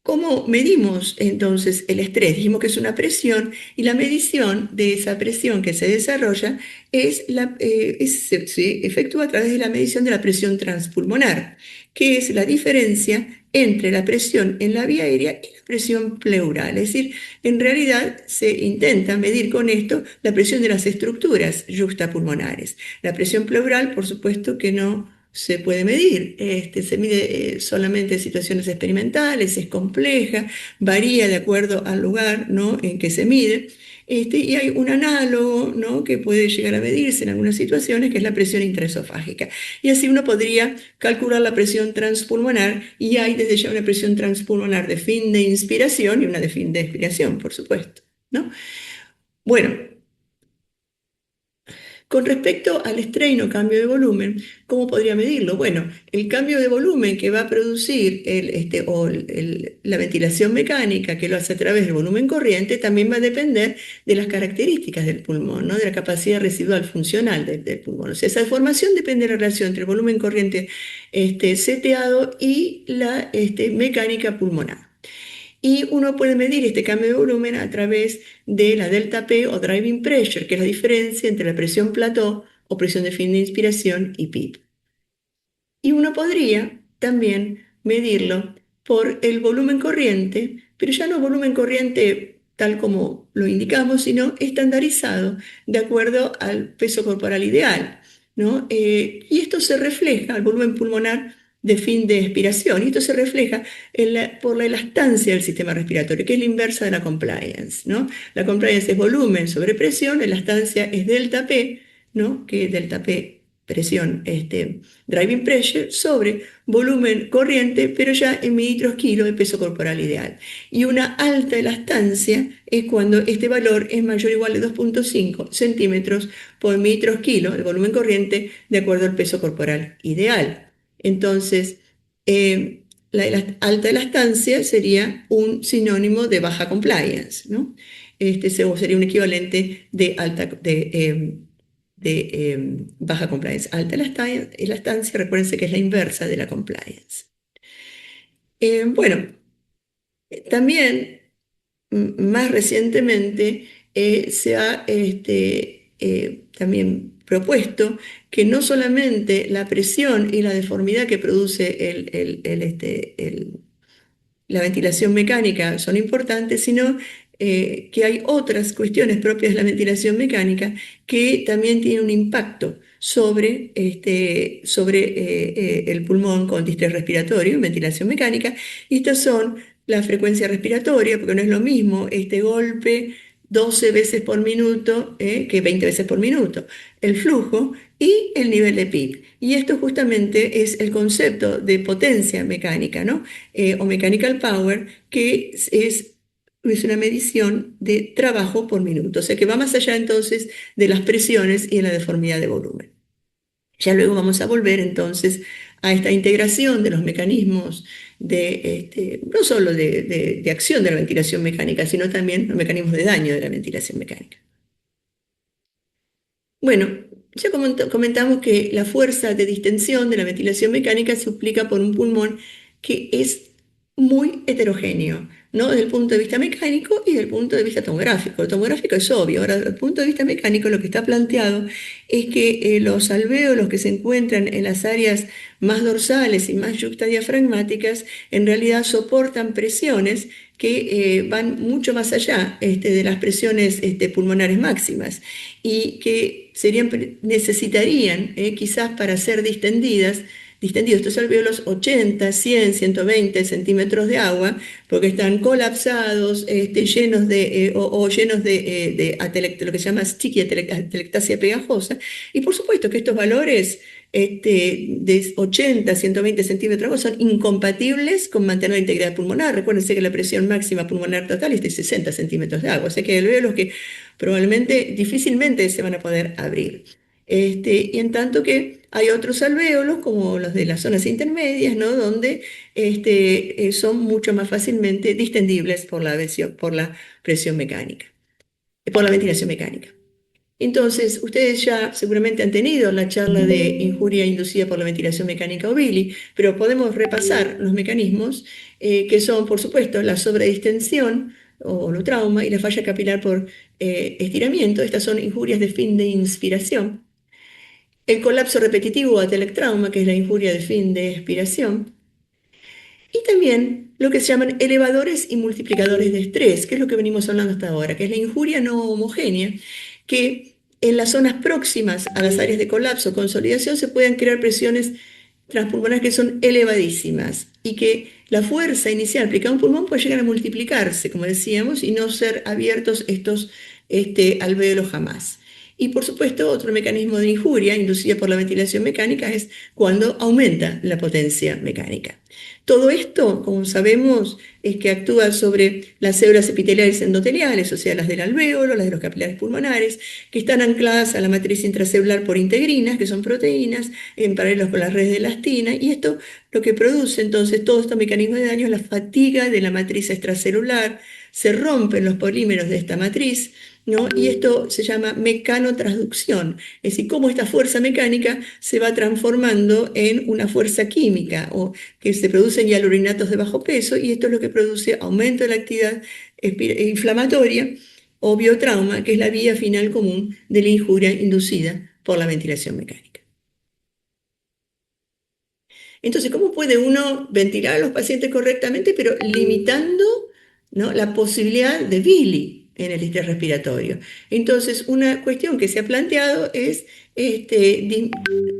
¿cómo medimos entonces el estrés? Dijimos que es una presión y la medición de esa presión que se desarrolla se efectúa a través de la medición de la presión transpulmonar, que es la diferencia entre la presión en la vía aérea y la presión pleural. Es decir, en realidad se intenta medir con esto la presión de las estructuras yuxtapulmonares. La presión pleural, por supuesto que no se puede medir. Se mide solamente en situaciones experimentales, es compleja, varía de acuerdo al lugar, ¿no? en que se mide. Y hay un análogo, ¿no? que puede llegar a medirse en algunas situaciones, que es la presión intraesofágica. Y así uno podría calcular la presión transpulmonar, y hay desde ya una presión transpulmonar de fin de inspiración y una de fin de expiración, por supuesto, ¿no? Bueno, con respecto al strain o cambio de volumen, ¿cómo podría medirlo? Bueno, el cambio de volumen que va a producir la ventilación mecánica, que lo hace a través del volumen corriente, también va a depender de las características del pulmón, ¿no? De la capacidad residual funcional del pulmón. O sea, esa deformación depende de la relación entre el volumen corriente seteado y la mecánica pulmonar. Y uno puede medir este cambio de volumen a través de la delta P o driving pressure, que es la diferencia entre la presión plató o presión de fin de inspiración y PIP. Y uno podría también medirlo por el volumen corriente, pero ya no volumen corriente tal como lo indicamos, sino estandarizado de acuerdo al peso corporal ideal, ¿no? Y esto se refleja, el volumen pulmonar de fin de expiración, y esto se refleja por la elastancia del sistema respiratorio, que es la inversa de la compliance, ¿no? La compliance es volumen sobre presión, la elastancia es delta P, ¿no? Que delta P, presión, driving pressure, sobre volumen corriente, pero ya en mililitros kilo de peso corporal ideal. Y una alta elastancia es cuando este valor es mayor o igual de 2,5 centímetros por mililitros kilo de volumen corriente, de acuerdo al peso corporal ideal. Entonces, la alta elastancia sería un sinónimo de baja compliance, ¿no? Sería un equivalente de baja compliance. Alta elastancia, recuérdense que es la inversa de la compliance. Bueno, también más recientemente se ha también propuesto que no solamente la presión y la deformidad que produce la ventilación mecánica son importantes, sino que hay otras cuestiones propias de la ventilación mecánica que también tienen un impacto sobre el pulmón con distrés respiratorio, ventilación mecánica, y estas son la frecuencia respiratoria, porque no es lo mismo este golpe 12 veces por minuto que 20 veces por minuto, el flujo y el nivel de PIB. Y esto justamente es el concepto de potencia mecánica, ¿no? O mechanical power, que es una medición de trabajo por minuto, o sea que va más allá entonces de las presiones y de la deformidad de volumen. Ya luego vamos a volver entonces a esta integración de los mecanismos no solo de acción de la ventilación mecánica, sino también los mecanismos de daño de la ventilación mecánica. Bueno, ya comentamos que la fuerza de distensión de la ventilación mecánica se explica por un pulmón que es muy heterogéneo, ¿no? Desde el punto de vista mecánico y desde el punto de vista tomográfico. El tomográfico es obvio. Ahora, desde el punto de vista mecánico, lo que está planteado es que los alvéolos que se encuentran en las áreas más dorsales y más yuxtadiafragmáticas en realidad soportan presiones que van mucho más allá de las presiones pulmonares máximas y que necesitarían, quizás para ser distendidos estos alvéolos, 80, 100, 120 centímetros de agua, porque están colapsados, llenos llenos de lo que se llama sticky atelectasia pegajosa, y por supuesto que estos valores de 80 a 120 centímetros de agua son incompatibles con mantener la integridad pulmonar. Recuérdense que la presión máxima pulmonar total es de 60 centímetros de agua, o sea que hay alvéolos que probablemente difícilmente se van a poder abrir. Y en tanto que hay otros alvéolos, como los de las zonas intermedias, ¿no? Donde son mucho más fácilmente distendibles por la presión mecánica, por la ventilación mecánica. Entonces, ustedes ya seguramente han tenido la charla de injuria inducida por la ventilación mecánica o Billy, pero podemos repasar los mecanismos que son, por supuesto, la sobredistensión o lo trauma y la falla capilar por estiramiento. Estas son injurias de fin de inspiración. El colapso repetitivo o atelectrauma, que es la injuria de fin de expiración. Y también lo que se llaman elevadores y multiplicadores de estrés, que es lo que venimos hablando hasta ahora, que es la injuria no homogénea, que en las zonas próximas a las áreas de colapso o consolidación se pueden crear presiones transpulmonares que son elevadísimas y que la fuerza inicial aplicada a un pulmón puede llegar a multiplicarse, como decíamos, y no ser abiertos estos alvéolos jamás. Y por supuesto, otro mecanismo de injuria inducida por la ventilación mecánica es cuando aumenta la potencia mecánica. Todo esto, como sabemos, es que actúa sobre las células epiteliales endoteliales, o sea, las del alvéolo, las de los capilares pulmonares, que están ancladas a la matriz intracelular por integrinas, que son proteínas, en paralelo con las redes de elastina, y esto lo que produce entonces todos estos mecanismos de daño es la fatiga de la matriz extracelular, se rompen los polímeros de esta matriz, ¿no? Y esto se llama mecanotransducción, es decir, cómo esta fuerza mecánica se va transformando en una fuerza química o que se producen hialuronidatos de bajo peso, y esto es lo que produce aumento de la actividad inflamatoria o biotrauma, que es la vía final común de la injuria inducida por la ventilación mecánica. Entonces, ¿cómo puede uno ventilar a los pacientes correctamente, pero limitando, ¿no?, la posibilidad de Billy en el estrés respiratorio? Entonces, una cuestión que se ha planteado es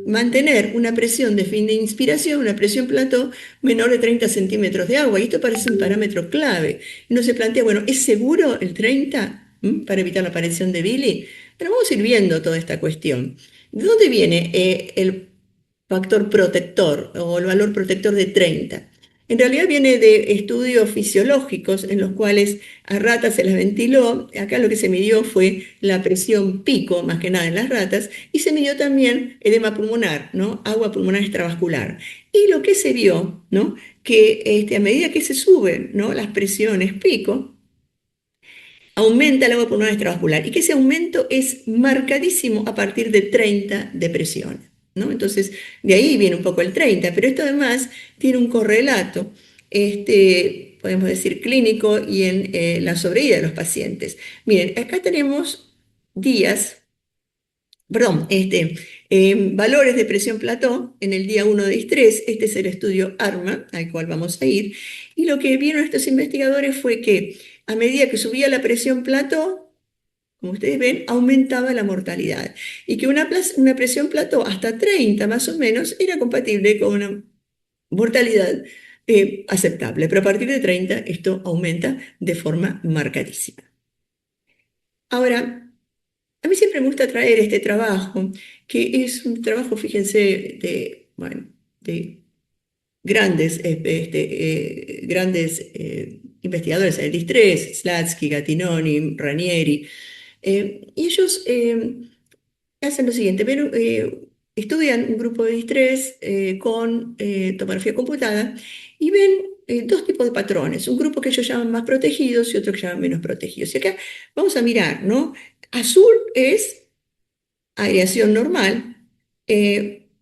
mantener una presión de fin de inspiración, una presión plató menor de 30 centímetros de agua. Y esto parece un parámetro clave. Uno se plantea, bueno, ¿es seguro el 30 para evitar la aparición de Billy? Pero vamos a ir viendo toda esta cuestión. ¿De dónde viene el factor protector o el valor protector de 30? En realidad viene de estudios fisiológicos en los cuales a ratas se las ventiló. Acá lo que se midió fue la presión pico, más que nada en las ratas, y se midió también edema pulmonar, ¿no? Agua pulmonar extravascular. Y lo que se vio, ¿no?, que a medida que se suben, ¿no?, las presiones pico, aumenta el agua pulmonar extravascular y que ese aumento es marcadísimo a partir de 30 de presión, ¿no? Entonces, de ahí viene un poco el 30, pero esto además tiene un correlato, podemos decir, clínico y en la sobrevida de los pacientes. Miren, acá tenemos días perdón, valores de presión plató en el día 1 de estrés. Este es el estudio ARMA al cual vamos a ir. Y lo que vieron estos investigadores fue que a medida que subía la presión plató, como ustedes ven, aumentaba la mortalidad. Y que una presión plató hasta 30 más o menos era compatible con una mortalidad aceptable. Pero a partir de 30 esto aumenta de forma marcadísima. Ahora, a mí siempre me gusta traer este trabajo, que es un trabajo, fíjense, bueno, de grandes investigadores, el Distrés, Slatsky, Gattinoni, Ranieri, y ellos hacen lo siguiente: estudian un grupo de distrés con tomografía computada y ven dos tipos de patrones, un grupo que ellos llaman más protegidos y otro que llaman menos protegidos. Y acá vamos a mirar, ¿no? Azul es aireación normal,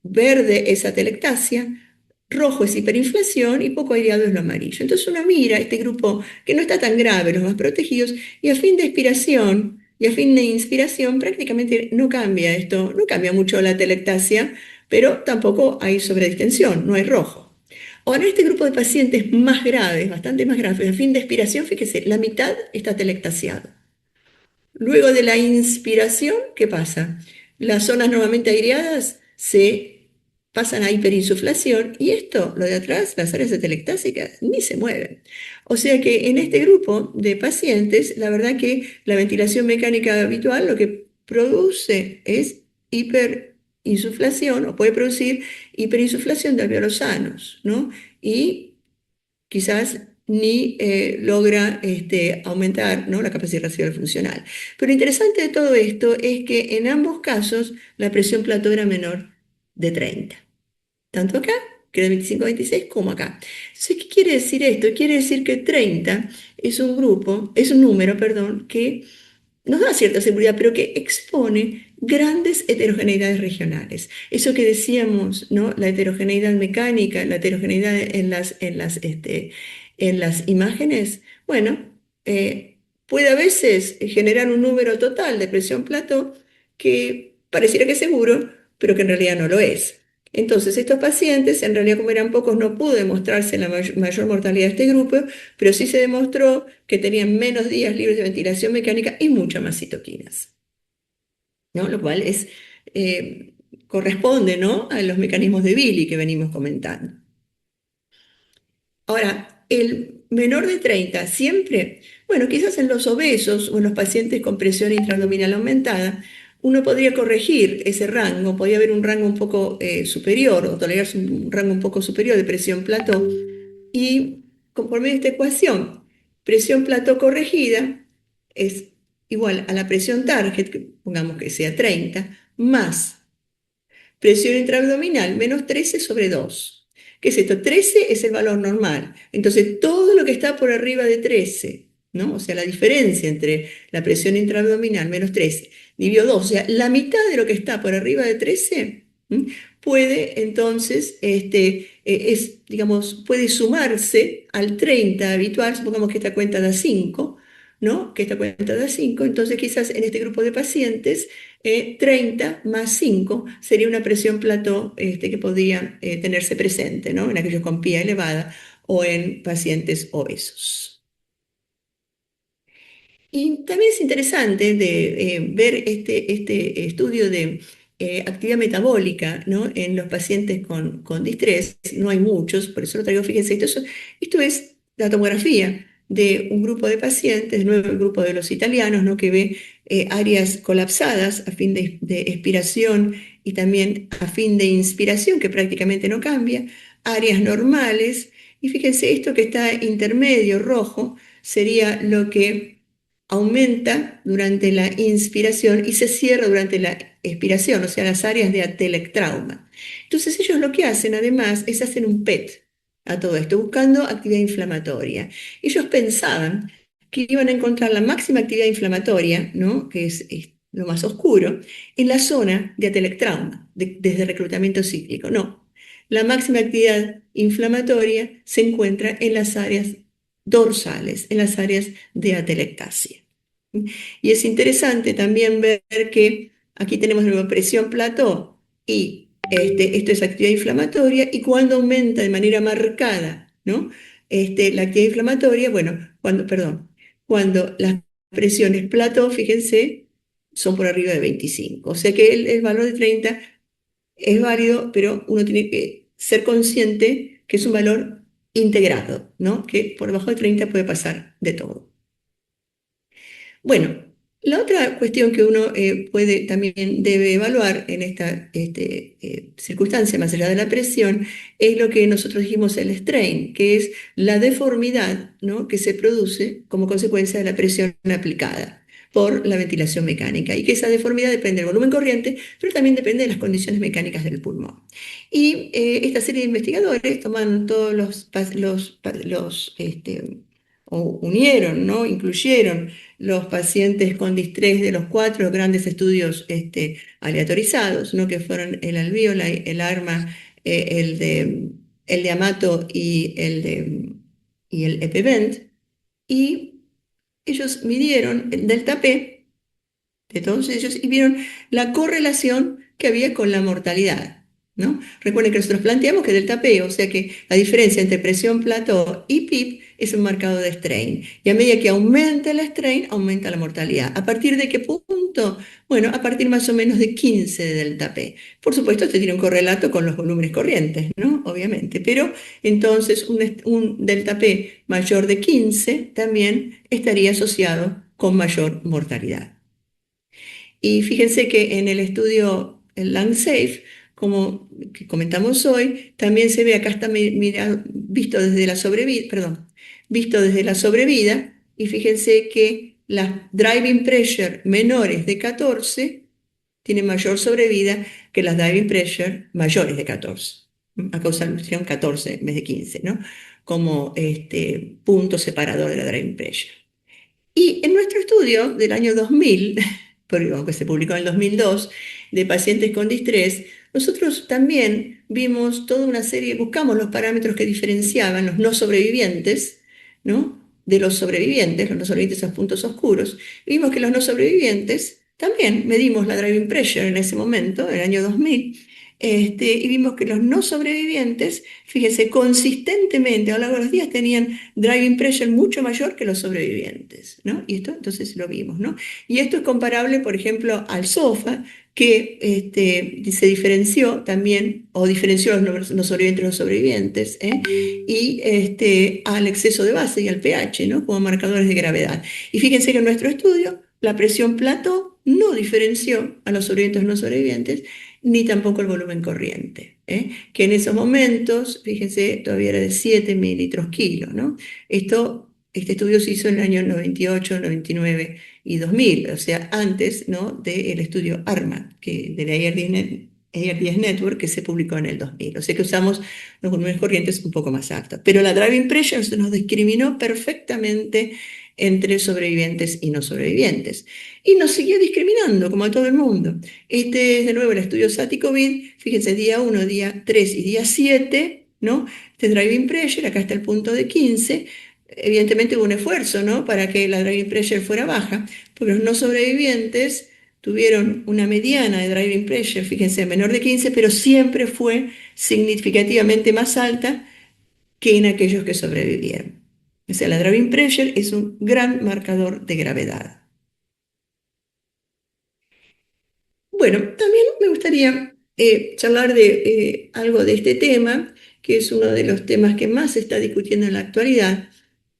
verde es atelectasia, rojo es hiperinflación y poco aireado es lo amarillo. Entonces uno mira este grupo que no está tan grave, los más protegidos, y a fin de expiración y a fin de inspiración prácticamente no cambia esto, no cambia mucho la atelectasia, pero tampoco hay sobredistensión, no hay rojo. Ahora, en este grupo de pacientes más graves, bastante más graves, a fin de expiración, fíjese, la mitad está atelectasiado. Luego de la inspiración, ¿qué pasa? Las zonas normalmente aireadas se pasan a hiperinsuflación y esto, lo de atrás, las áreas atelectásicas, ni se mueven. O sea que en este grupo de pacientes, la verdad que la ventilación mecánica habitual lo que produce es hiperinsuflación o puede producir hiperinsuflación de alveolos sanos, ¿no? Y quizás ni logra aumentar, ¿no?, la capacidad residual funcional. Pero lo interesante de todo esto es que en ambos casos la presión plató era menor de 30, tanto acá, que era 25-26, como acá. Entonces, ¿qué quiere decir esto? Quiere decir que 30 es un número, perdón, que nos da cierta seguridad, pero que expone grandes heterogeneidades regionales. Eso que decíamos, ¿no? La heterogeneidad mecánica, la heterogeneidad en las imágenes, bueno, puede a veces generar un número total de presión plató que pareciera que es seguro, pero que en realidad no lo es. Entonces, estos pacientes, en realidad como eran pocos, no pudo demostrarse la mayor mortalidad de este grupo, pero sí se demostró que tenían menos días libres de ventilación mecánica y muchas más citoquinas, ¿no? Lo cual eh, corresponde, ¿no?, a los mecanismos de Billy que venimos comentando. Ahora, el menor de 30 siempre, bueno, quizás en los obesos o en los pacientes con presión intraabdominal aumentada, uno podría corregir ese rango, podría haber un rango un poco superior o tolerarse un rango un poco superior de presión plató. Y por medio de esta ecuación, presión plató corregida es igual a la presión target, que pongamos que sea 30, más presión intraabdominal menos 13 sobre 2. ¿Qué es esto? 13 es el valor normal. Entonces, todo lo que está por arriba de 13, ¿no? O sea, la diferencia entre la presión intraabdominal menos 13 dividido 2, o sea, la mitad de lo que está por arriba de 13, puede entonces, digamos, puede sumarse al 30 habitual. Supongamos que esta cuenta da 5, ¿no? Que esta cuenta da 5, entonces quizás en este grupo de pacientes 30 más 5 sería una presión plató que podría tenerse presente, ¿no?, en aquellos con PIA elevada o en pacientes obesos. Y también es interesante ver este estudio de actividad metabólica, ¿no?, en los pacientes con distrés. No hay muchos, por eso lo traigo. Fíjense, esto es la tomografía de un grupo de pacientes, de nuevo el grupo de los italianos, ¿no?, que ve áreas colapsadas a fin de expiración y también a fin de inspiración, que prácticamente no cambia, áreas normales. Y fíjense, esto que está intermedio, rojo, sería lo que aumenta durante la inspiración y se cierra durante la expiración, o sea, las áreas de atelectrauma. Entonces ellos lo que hacen además es hacer un PET a todo esto, buscando actividad inflamatoria. Ellos pensaban que iban a encontrar la máxima actividad inflamatoria, ¿no?, que es lo más oscuro, en la zona de atelectrauma, desde reclutamiento cíclico. No, la máxima actividad inflamatoria se encuentra en las áreas dorsales, en las áreas de atelectasia. Y es interesante también ver que Aquí tenemos la presión plató y esto es actividad inflamatoria y cuando aumenta de manera marcada, ¿no? La actividad inflamatoria, bueno, cuando las presiones plató, fíjense, son por arriba de 25. O sea que el valor de 30 es válido, pero uno tiene que ser consciente que es un valor integrado, ¿no? Que por debajo de 30 puede pasar de todo. Bueno, la otra cuestión que uno también debe evaluar en esta circunstancia, más allá de la presión, es lo que nosotros dijimos el strain, que es la deformidad, ¿no?, que se produce como consecuencia de la presión aplicada por la ventilación mecánica, y que esa deformidad depende del volumen corriente, pero también depende de las condiciones mecánicas del pulmón. Y esta serie de investigadores tomaron todos o unieron, ¿no?, incluyeron los pacientes con distrés de los cuatro grandes estudios aleatorizados, ¿no?, que fueron el Alveoli, el ARMA, el de Amato y el EPIVENT, y ellos midieron el delta P de todos ellos y vieron la correlación que había con la mortalidad, ¿no? Recuerden que nosotros planteamos que delta P, o sea que la diferencia entre presión plató y PIB es un marcador de strain. Y a medida que aumenta el strain, aumenta la mortalidad. ¿A partir de qué punto? Bueno, a partir más o menos de 15 de delta P. Por supuesto, esto tiene un correlato con los volúmenes corrientes, ¿no? Obviamente. Pero entonces un delta P mayor de 15 también estaría asociado con mayor mortalidad. Y fíjense que en el estudio, el LungSafe, como que comentamos hoy, también se ve, acá está visto desde la sobrevida, perdón, visto desde la sobrevida, y fíjense que las driving pressure menores de 14 tienen mayor sobrevida que las driving pressure mayores de 14. Acá usaron 14 en vez de 15, ¿no? Como punto separador de la driving pressure. Y en nuestro estudio del año 2000, porque aunque se publicó en el 2002, de pacientes con distrés, nosotros también vimos toda una serie, buscamos los parámetros que diferenciaban los no sobrevivientes, ¿no?, de los sobrevivientes, los no sobrevivientes a puntos oscuros. Vimos que los no sobrevivientes, también medimos la driving pressure en ese momento, en el año 2000, y vimos que los no sobrevivientes, fíjese, consistentemente a lo largo de los días tenían driving pressure mucho mayor que los sobrevivientes, ¿no? Y esto entonces lo vimos, ¿no? Y esto es comparable, por ejemplo, al SOFA, que se diferenció también, o diferenció a los sobrevivientes de los sobrevivientes, y al exceso de base y al pH, ¿no?, como marcadores de gravedad. Y fíjense que en nuestro estudio la presión plató no diferenció a los sobrevivientes y los no sobrevivientes, ni tampoco el volumen corriente, que en esos momentos, fíjense, todavía era de 7 mililitros kilo, ¿no? Este estudio se hizo en el año 98, 99 y 2000, o sea, antes, ¿no?, del estudio ARMA, de la AR10 Network, que se publicó en el 2000. O sea que usamos los volúmenes corrientes un poco más altos. Pero la driving pressure se nos discriminó perfectamente entre sobrevivientes y no sobrevivientes. Y nos siguió discriminando, como a todo el mundo. Este es de nuevo el estudio SATI-COVID, fíjense, día 1, día 3 y día 7, ¿no? Este driving pressure, acá está el punto de 15. Evidentemente hubo un esfuerzo, ¿no?, para que la driving pressure fuera baja, porque los no sobrevivientes tuvieron una mediana de driving pressure, fíjense, menor de 15, pero siempre fue significativamente más alta que en aquellos que sobrevivieron. O sea, la driving pressure es un gran marcador de gravedad. Bueno, también me gustaría charlar de algo de este tema, que es uno de los temas que más se está discutiendo en la actualidad,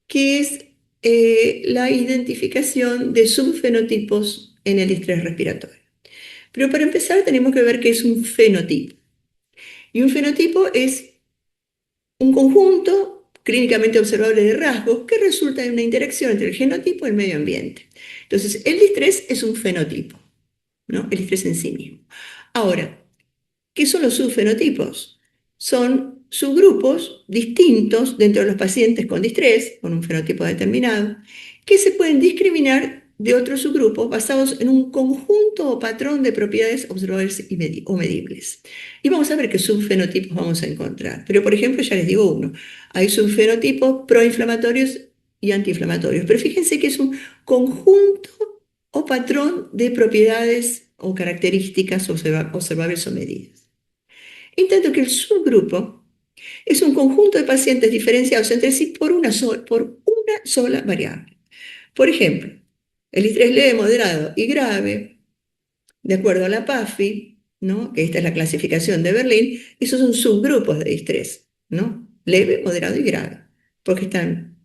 que es la identificación de subfenotipos en el estrés respiratorio. Pero para empezar tenemos que ver qué es un fenotipo. Y un fenotipo es un conjunto clínicamente observable de rasgos que resulta de una interacción entre el genotipo y el medio ambiente. Entonces, el distrés es un fenotipo, ¿no?, el distrés en sí mismo. Ahora, ¿qué son los subfenotipos? Son subgrupos distintos dentro de los pacientes con distrés, con un fenotipo determinado, que se pueden discriminar de otros subgrupos basados en un conjunto o patrón de propiedades observables o medibles. Y vamos a ver qué subfenotipos vamos a encontrar. Pero, por ejemplo, ya les digo uno. Hay subfenotipos proinflamatorios y antiinflamatorios. Pero fíjense que es un conjunto o patrón de propiedades o características observables o medidas. En tanto que el subgrupo es un conjunto de pacientes diferenciados entre sí por una sola variable. Por ejemplo, el estrés leve, moderado y grave, de acuerdo a la PAFI, ¿no? Que esta es la clasificación de Berlín, esos son subgrupos de estrés, ¿no? Leve, moderado y grave, porque están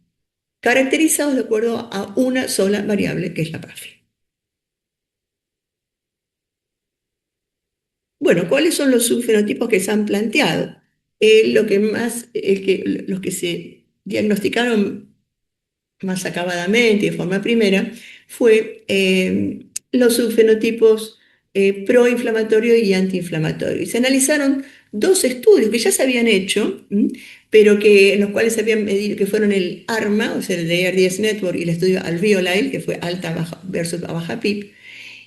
caracterizados de acuerdo a una sola variable, que es la PAFI. Bueno, ¿cuáles son los subfenotipos que se han planteado? Los que se diagnosticaron más acabadamente y de forma primera fue los subfenotipos proinflamatorio y antiinflamatorio. Y se analizaron dos estudios que ya se habían hecho, pero en los cuales se habían medido, que fueron el ARMA, o sea, el de ARDS Network, y el estudio Alveolite, que fue alta baja versus baja PIB,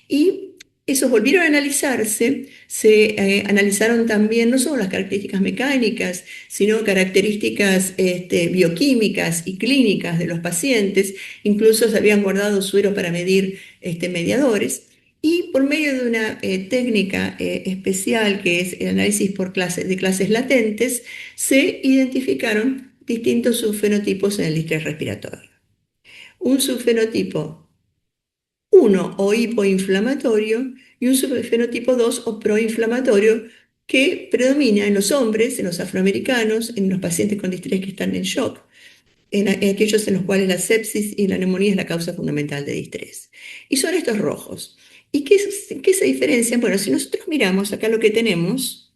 y esos volvieron a analizarse, se analizaron también no solo las características mecánicas, sino características bioquímicas y clínicas de los pacientes, incluso se habían guardado sueros para medir mediadores, y por medio de una técnica especial que es el análisis de clases latentes, se identificaron distintos subfenotipos en el estrés respiratorio. Un subfenotipo uno o hipoinflamatorio y un subfenotipo 2 o proinflamatorio que predomina en los hombres, en los afroamericanos, en los pacientes con distrés que están en shock, en aquellos en los cuales la sepsis y la neumonía es la causa fundamental de distrés. Y son estos rojos. ¿Y qué se diferencian? Bueno, si nosotros miramos acá lo que tenemos,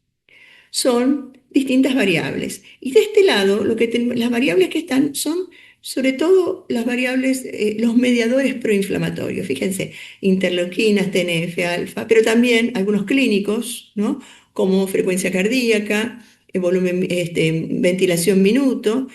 son distintas variables. Y de este lado, las variables que están son sobre todo las variables, los mediadores proinflamatorios. Fíjense, interleuquinas, TNF-alfa, pero también algunos clínicos, ¿no? Como frecuencia cardíaca, volumen, ventilación minuto,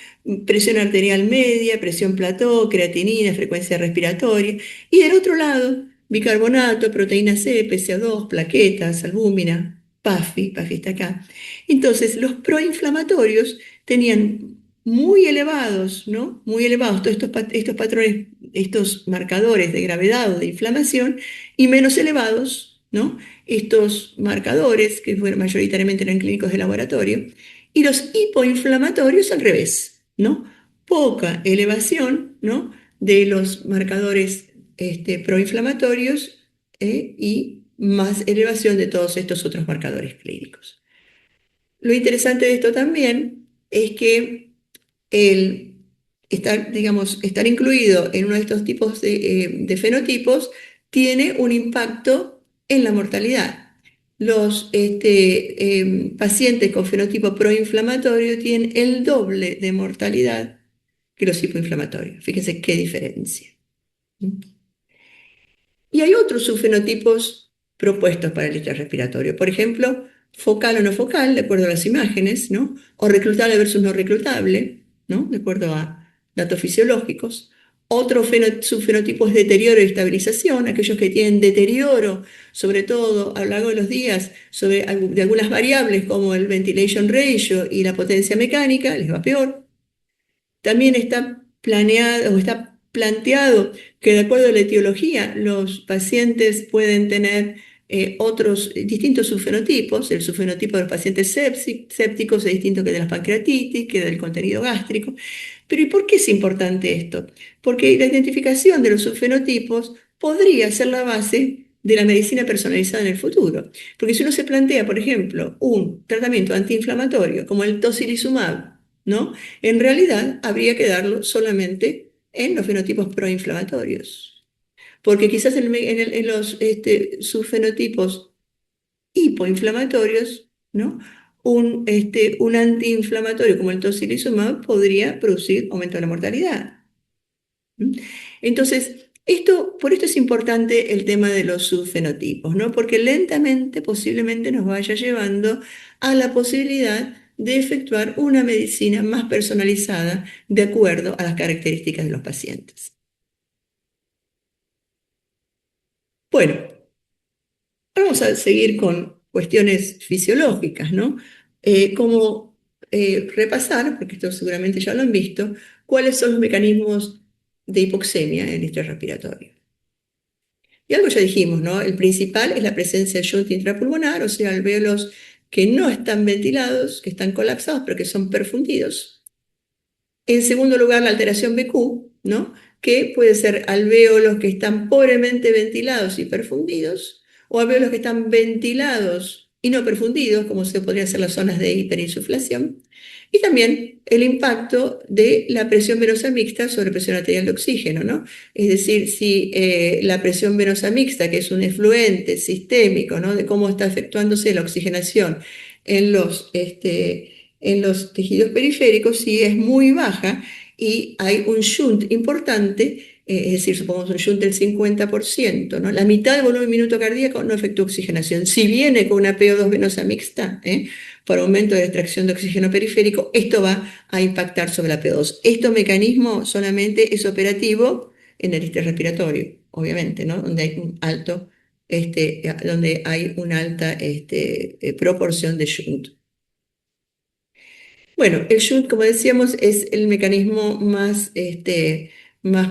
presión arterial media, presión plató, creatinina, frecuencia respiratoria. Y del otro lado, bicarbonato, proteína C, PCO2, plaquetas, albúmina, PAFI está acá. Entonces, los proinflamatorios tenían muy elevados, ¿no? Muy elevados todos estos patrones, estos marcadores de gravedad o de inflamación, y menos elevados, ¿no? Estos marcadores, que mayoritariamente eran clínicos de laboratorio, y los hipoinflamatorios al revés, ¿no? Poca elevación, ¿no? De los marcadores proinflamatorios y más elevación de todos estos otros marcadores clínicos. Lo interesante de esto también es que el estar incluido en uno de estos tipos de fenotipos tiene un impacto en la mortalidad. Los pacientes con fenotipo proinflamatorio tienen el doble de mortalidad que los hipoinflamatorios. Fíjense qué diferencia. Y hay otros subfenotipos propuestos para el estrés respiratorio. Por ejemplo, focal o no focal, de acuerdo a las imágenes, ¿no? O reclutable versus no reclutable, ¿no? De acuerdo a datos fisiológicos. Otro subfenotipo es deterioro y estabilización, aquellos que tienen deterioro, sobre todo a lo largo de los días, de algunas variables como el ventilation ratio y la potencia mecánica, les va peor. También está planeado o está planteado que de acuerdo a la etiología, los pacientes pueden tener otros distintos subfenotipos. El subfenotipo de los pacientes sépticos es distinto que de las pancreatitis, que del contenido gástrico. Pero ¿y por qué es importante esto? Porque la identificación de los subfenotipos podría ser la base de la medicina personalizada en el futuro. Porque si uno se plantea, por ejemplo, un tratamiento antiinflamatorio como el tocilizumab, ¿no? En realidad, habría que darlo solamente en los fenotipos proinflamatorios, porque quizás en los subfenotipos hipoinflamatorios, ¿no? Un antiinflamatorio como el tocilizumab podría producir aumento de la mortalidad. Entonces, por esto es importante el tema de los subfenotipos, ¿no? Porque lentamente, posiblemente nos vaya llevando a la posibilidad de efectuar una medicina más personalizada de acuerdo a las características de los pacientes. Bueno, vamos a seguir con cuestiones fisiológicas, ¿no? Como repasar, porque esto seguramente ya lo han visto, cuáles son los mecanismos de hipoxemia en el estrés respiratorio. Y algo ya dijimos, ¿no? El principal es la presencia del shunt intrapulmonar, o sea, alvéolos que no están ventilados, que están colapsados, pero que son perfundidos. En segundo lugar, la alteración BQ, ¿no? Que puede ser alvéolos que están pobremente ventilados y perfundidos, o alvéolos que están ventilados y no perfundidos, como se podrían ser las zonas de hiperinsuflación. Y también el impacto de la presión venosa mixta sobre presión arterial de oxígeno, ¿no? Es decir, si la presión venosa mixta, que es un efluente sistémico, ¿no? De cómo está efectuándose la oxigenación en los tejidos periféricos, si es muy baja y hay un shunt importante, es decir, supongamos un shunt del 50%, ¿no? La mitad del volumen minuto cardíaco no efectúa oxigenación. Si viene con una PO2 venosa mixta, por aumento de extracción de oxígeno periférico, esto va a impactar sobre la PO2. Este mecanismo solamente es operativo en el estrés respiratorio, obviamente, ¿no? Donde hay un alto, donde hay una alta proporción de shunt. Bueno, el shunt, como decíamos, es el mecanismo más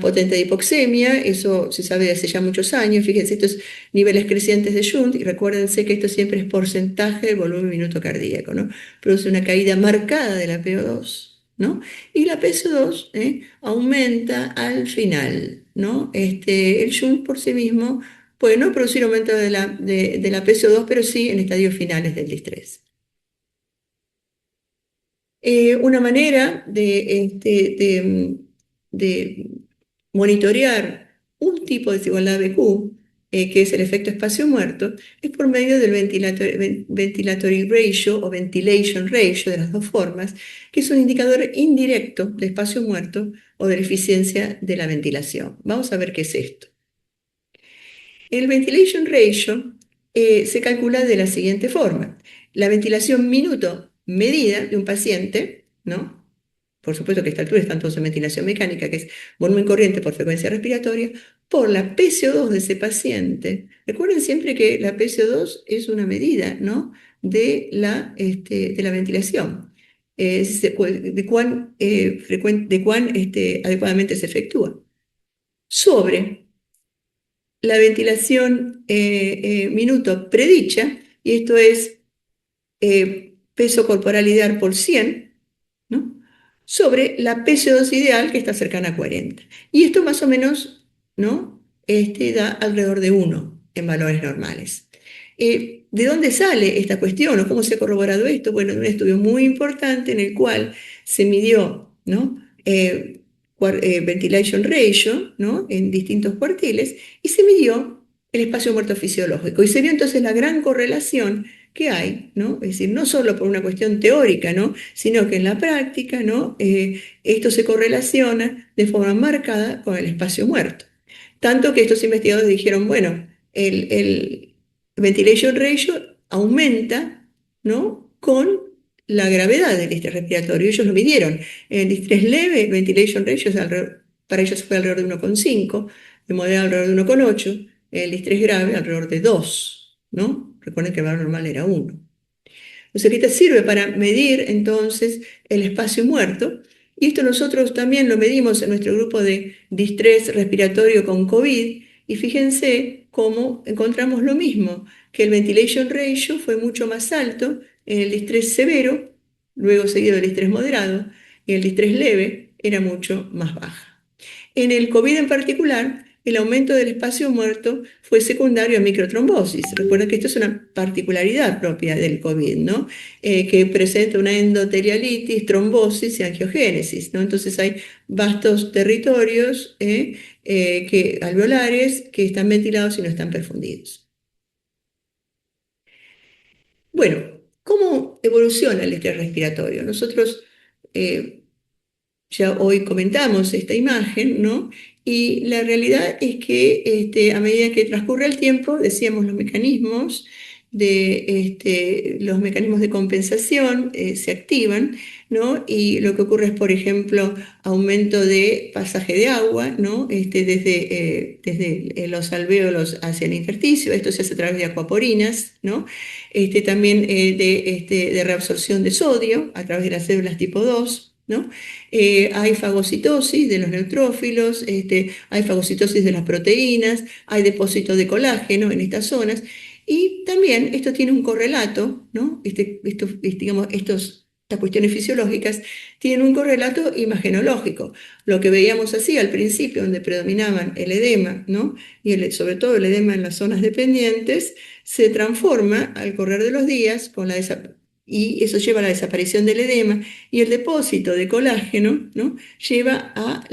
potente de hipoxemia. Eso se sabe desde hace ya muchos años. Fíjense, estos niveles crecientes de shunt, y recuérdense que esto siempre es porcentaje del volumen minuto cardíaco, ¿no? Produce una caída marcada de la PO2, ¿no? Y la PSO2 aumenta al final, ¿no? El shunt por sí mismo puede no producir aumento de la PSO2, pero sí en estadios finales del distrés. Una manera de monitorear un tipo de desigualdad BQ, que es el efecto espacio muerto, es por medio del ventilatory ratio o ventilation ratio, de las dos formas, que es un indicador indirecto de espacio muerto o de la eficiencia de la ventilación. Vamos a ver qué es esto. El ventilation ratio se calcula de la siguiente forma. La ventilación minuto medida de un paciente, ¿no? Por supuesto que a esta altura están todos en ventilación mecánica, que es volumen corriente por frecuencia respiratoria, por la PCO2 de ese paciente. Recuerden siempre que la PCO2 es una medida, ¿no? de la ventilación, de cuán adecuadamente se efectúa. Sobre la ventilación minuto predicha, y esto es peso corporal ideal por 100, ¿no? Sobre la PCO2 ideal, que está cercana a 40. Y esto más o menos, ¿no? Da alrededor de 1 en valores normales. ¿De dónde sale esta cuestión o cómo se ha corroborado esto? Bueno, en un estudio muy importante en el cual se midió, ¿no? Ventilation ratio, ¿no? En distintos cuartiles, y se midió el espacio muerto fisiológico. Y se vio entonces la gran correlación que hay, ¿no? Es decir, no solo por una cuestión teórica, ¿no? Sino que en la práctica, ¿no? Esto se correlaciona de forma marcada con el espacio muerto. Tanto que estos investigadores dijeron, bueno, el ventilation ratio aumenta, ¿no? Con la gravedad del distrés respiratorio. Ellos lo midieron. En el distrés leve, el ventilation ratio para ellos fue alrededor de 1,5, de moderado alrededor de 1,8, el distrés grave alrededor de 2, ¿no? Recuerden que el valor normal era 1. Entonces, ¿qué te sirve para medir entonces el espacio muerto? Y esto nosotros también lo medimos en nuestro grupo de distrés respiratorio con COVID, y fíjense cómo encontramos lo mismo, que el ventilation ratio fue mucho más alto en el distrés severo, luego seguido del distrés moderado, y el distrés leve era mucho más baja. En el COVID en particular, el aumento del espacio muerto fue secundario a microtrombosis. Recuerden que esto es una particularidad propia del COVID, ¿no? Que presenta una endotelialitis, trombosis y angiogénesis, ¿no? Entonces hay vastos territorios alveolares que están ventilados y no están perfundidos. Bueno, ¿cómo evoluciona el estrés respiratorio? Nosotros ya hoy comentamos esta imagen, ¿no? Y la realidad es que a medida que transcurre el tiempo, decíamos, los mecanismos de compensación se activan, ¿no? Y lo que ocurre es, por ejemplo, aumento de pasaje de agua, ¿no? Desde los alvéolos hacia el intersticio. Esto se hace a través de acuaporinas, ¿no? También de reabsorción de sodio a través de las células tipo 2. ¿no? Hay fagocitosis de los neutrófilos, hay fagocitosis de las proteínas, hay depósitos de colágeno en estas zonas, y también esto tiene un correlato, ¿no? Digamos, estas cuestiones fisiológicas tienen un correlato imagenológico. Lo que veíamos así al principio, donde predominaban el edema, ¿no? Y sobre todo el edema en las zonas dependientes, se transforma al correr de los días y eso lleva a la desaparición del edema y el depósito de colágeno, ¿no? Lleva a,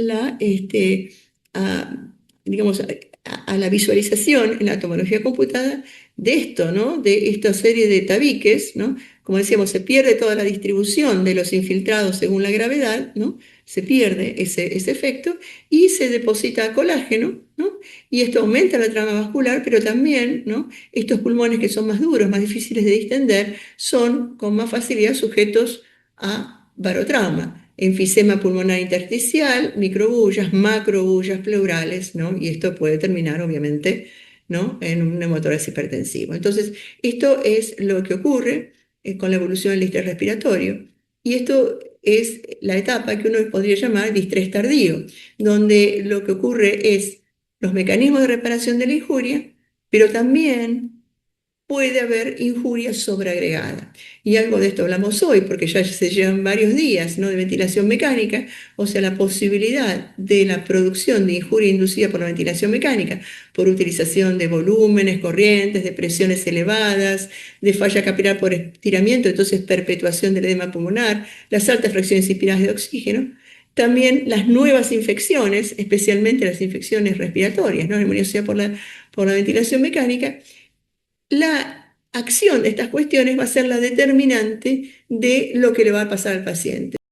digamos, a la visualización en la tomografía computada de esto, ¿no? De esta serie de tabiques, ¿no? Como decíamos, se pierde toda la distribución de los infiltrados según la gravedad, ¿no? Se pierde ese efecto y se deposita colágeno, ¿no? Y esto aumenta la trama vascular, pero también, ¿no? Estos pulmones que son más duros, más difíciles de distender, son con más facilidad sujetos a barotrauma, enfisema pulmonar intersticial, microbullas, macrobullas pleurales, ¿no? Y esto puede terminar, obviamente, ¿no? En un neumotórax hipertensivo. Entonces, esto es lo que ocurre con la evolución del distrés respiratorio. Y esto es la etapa que uno podría llamar distrés tardío, donde lo que ocurre es los mecanismos de reparación de la injuria, pero también puede haber injuria sobreagregada. Y algo de esto hablamos hoy, porque ya se llevan varios días, ¿no? De ventilación mecánica, o sea, la posibilidad de la producción de injuria inducida por la ventilación mecánica, por utilización de volúmenes, corrientes, de presiones elevadas, de falla capilar por estiramiento, entonces perpetuación del edema pulmonar, las altas fracciones inspiradas de oxígeno. También las nuevas infecciones, especialmente las infecciones respiratorias, ¿no? Neumonía por la ventilación mecánica. La acción de estas cuestiones va a ser la determinante de lo que le va a pasar al paciente.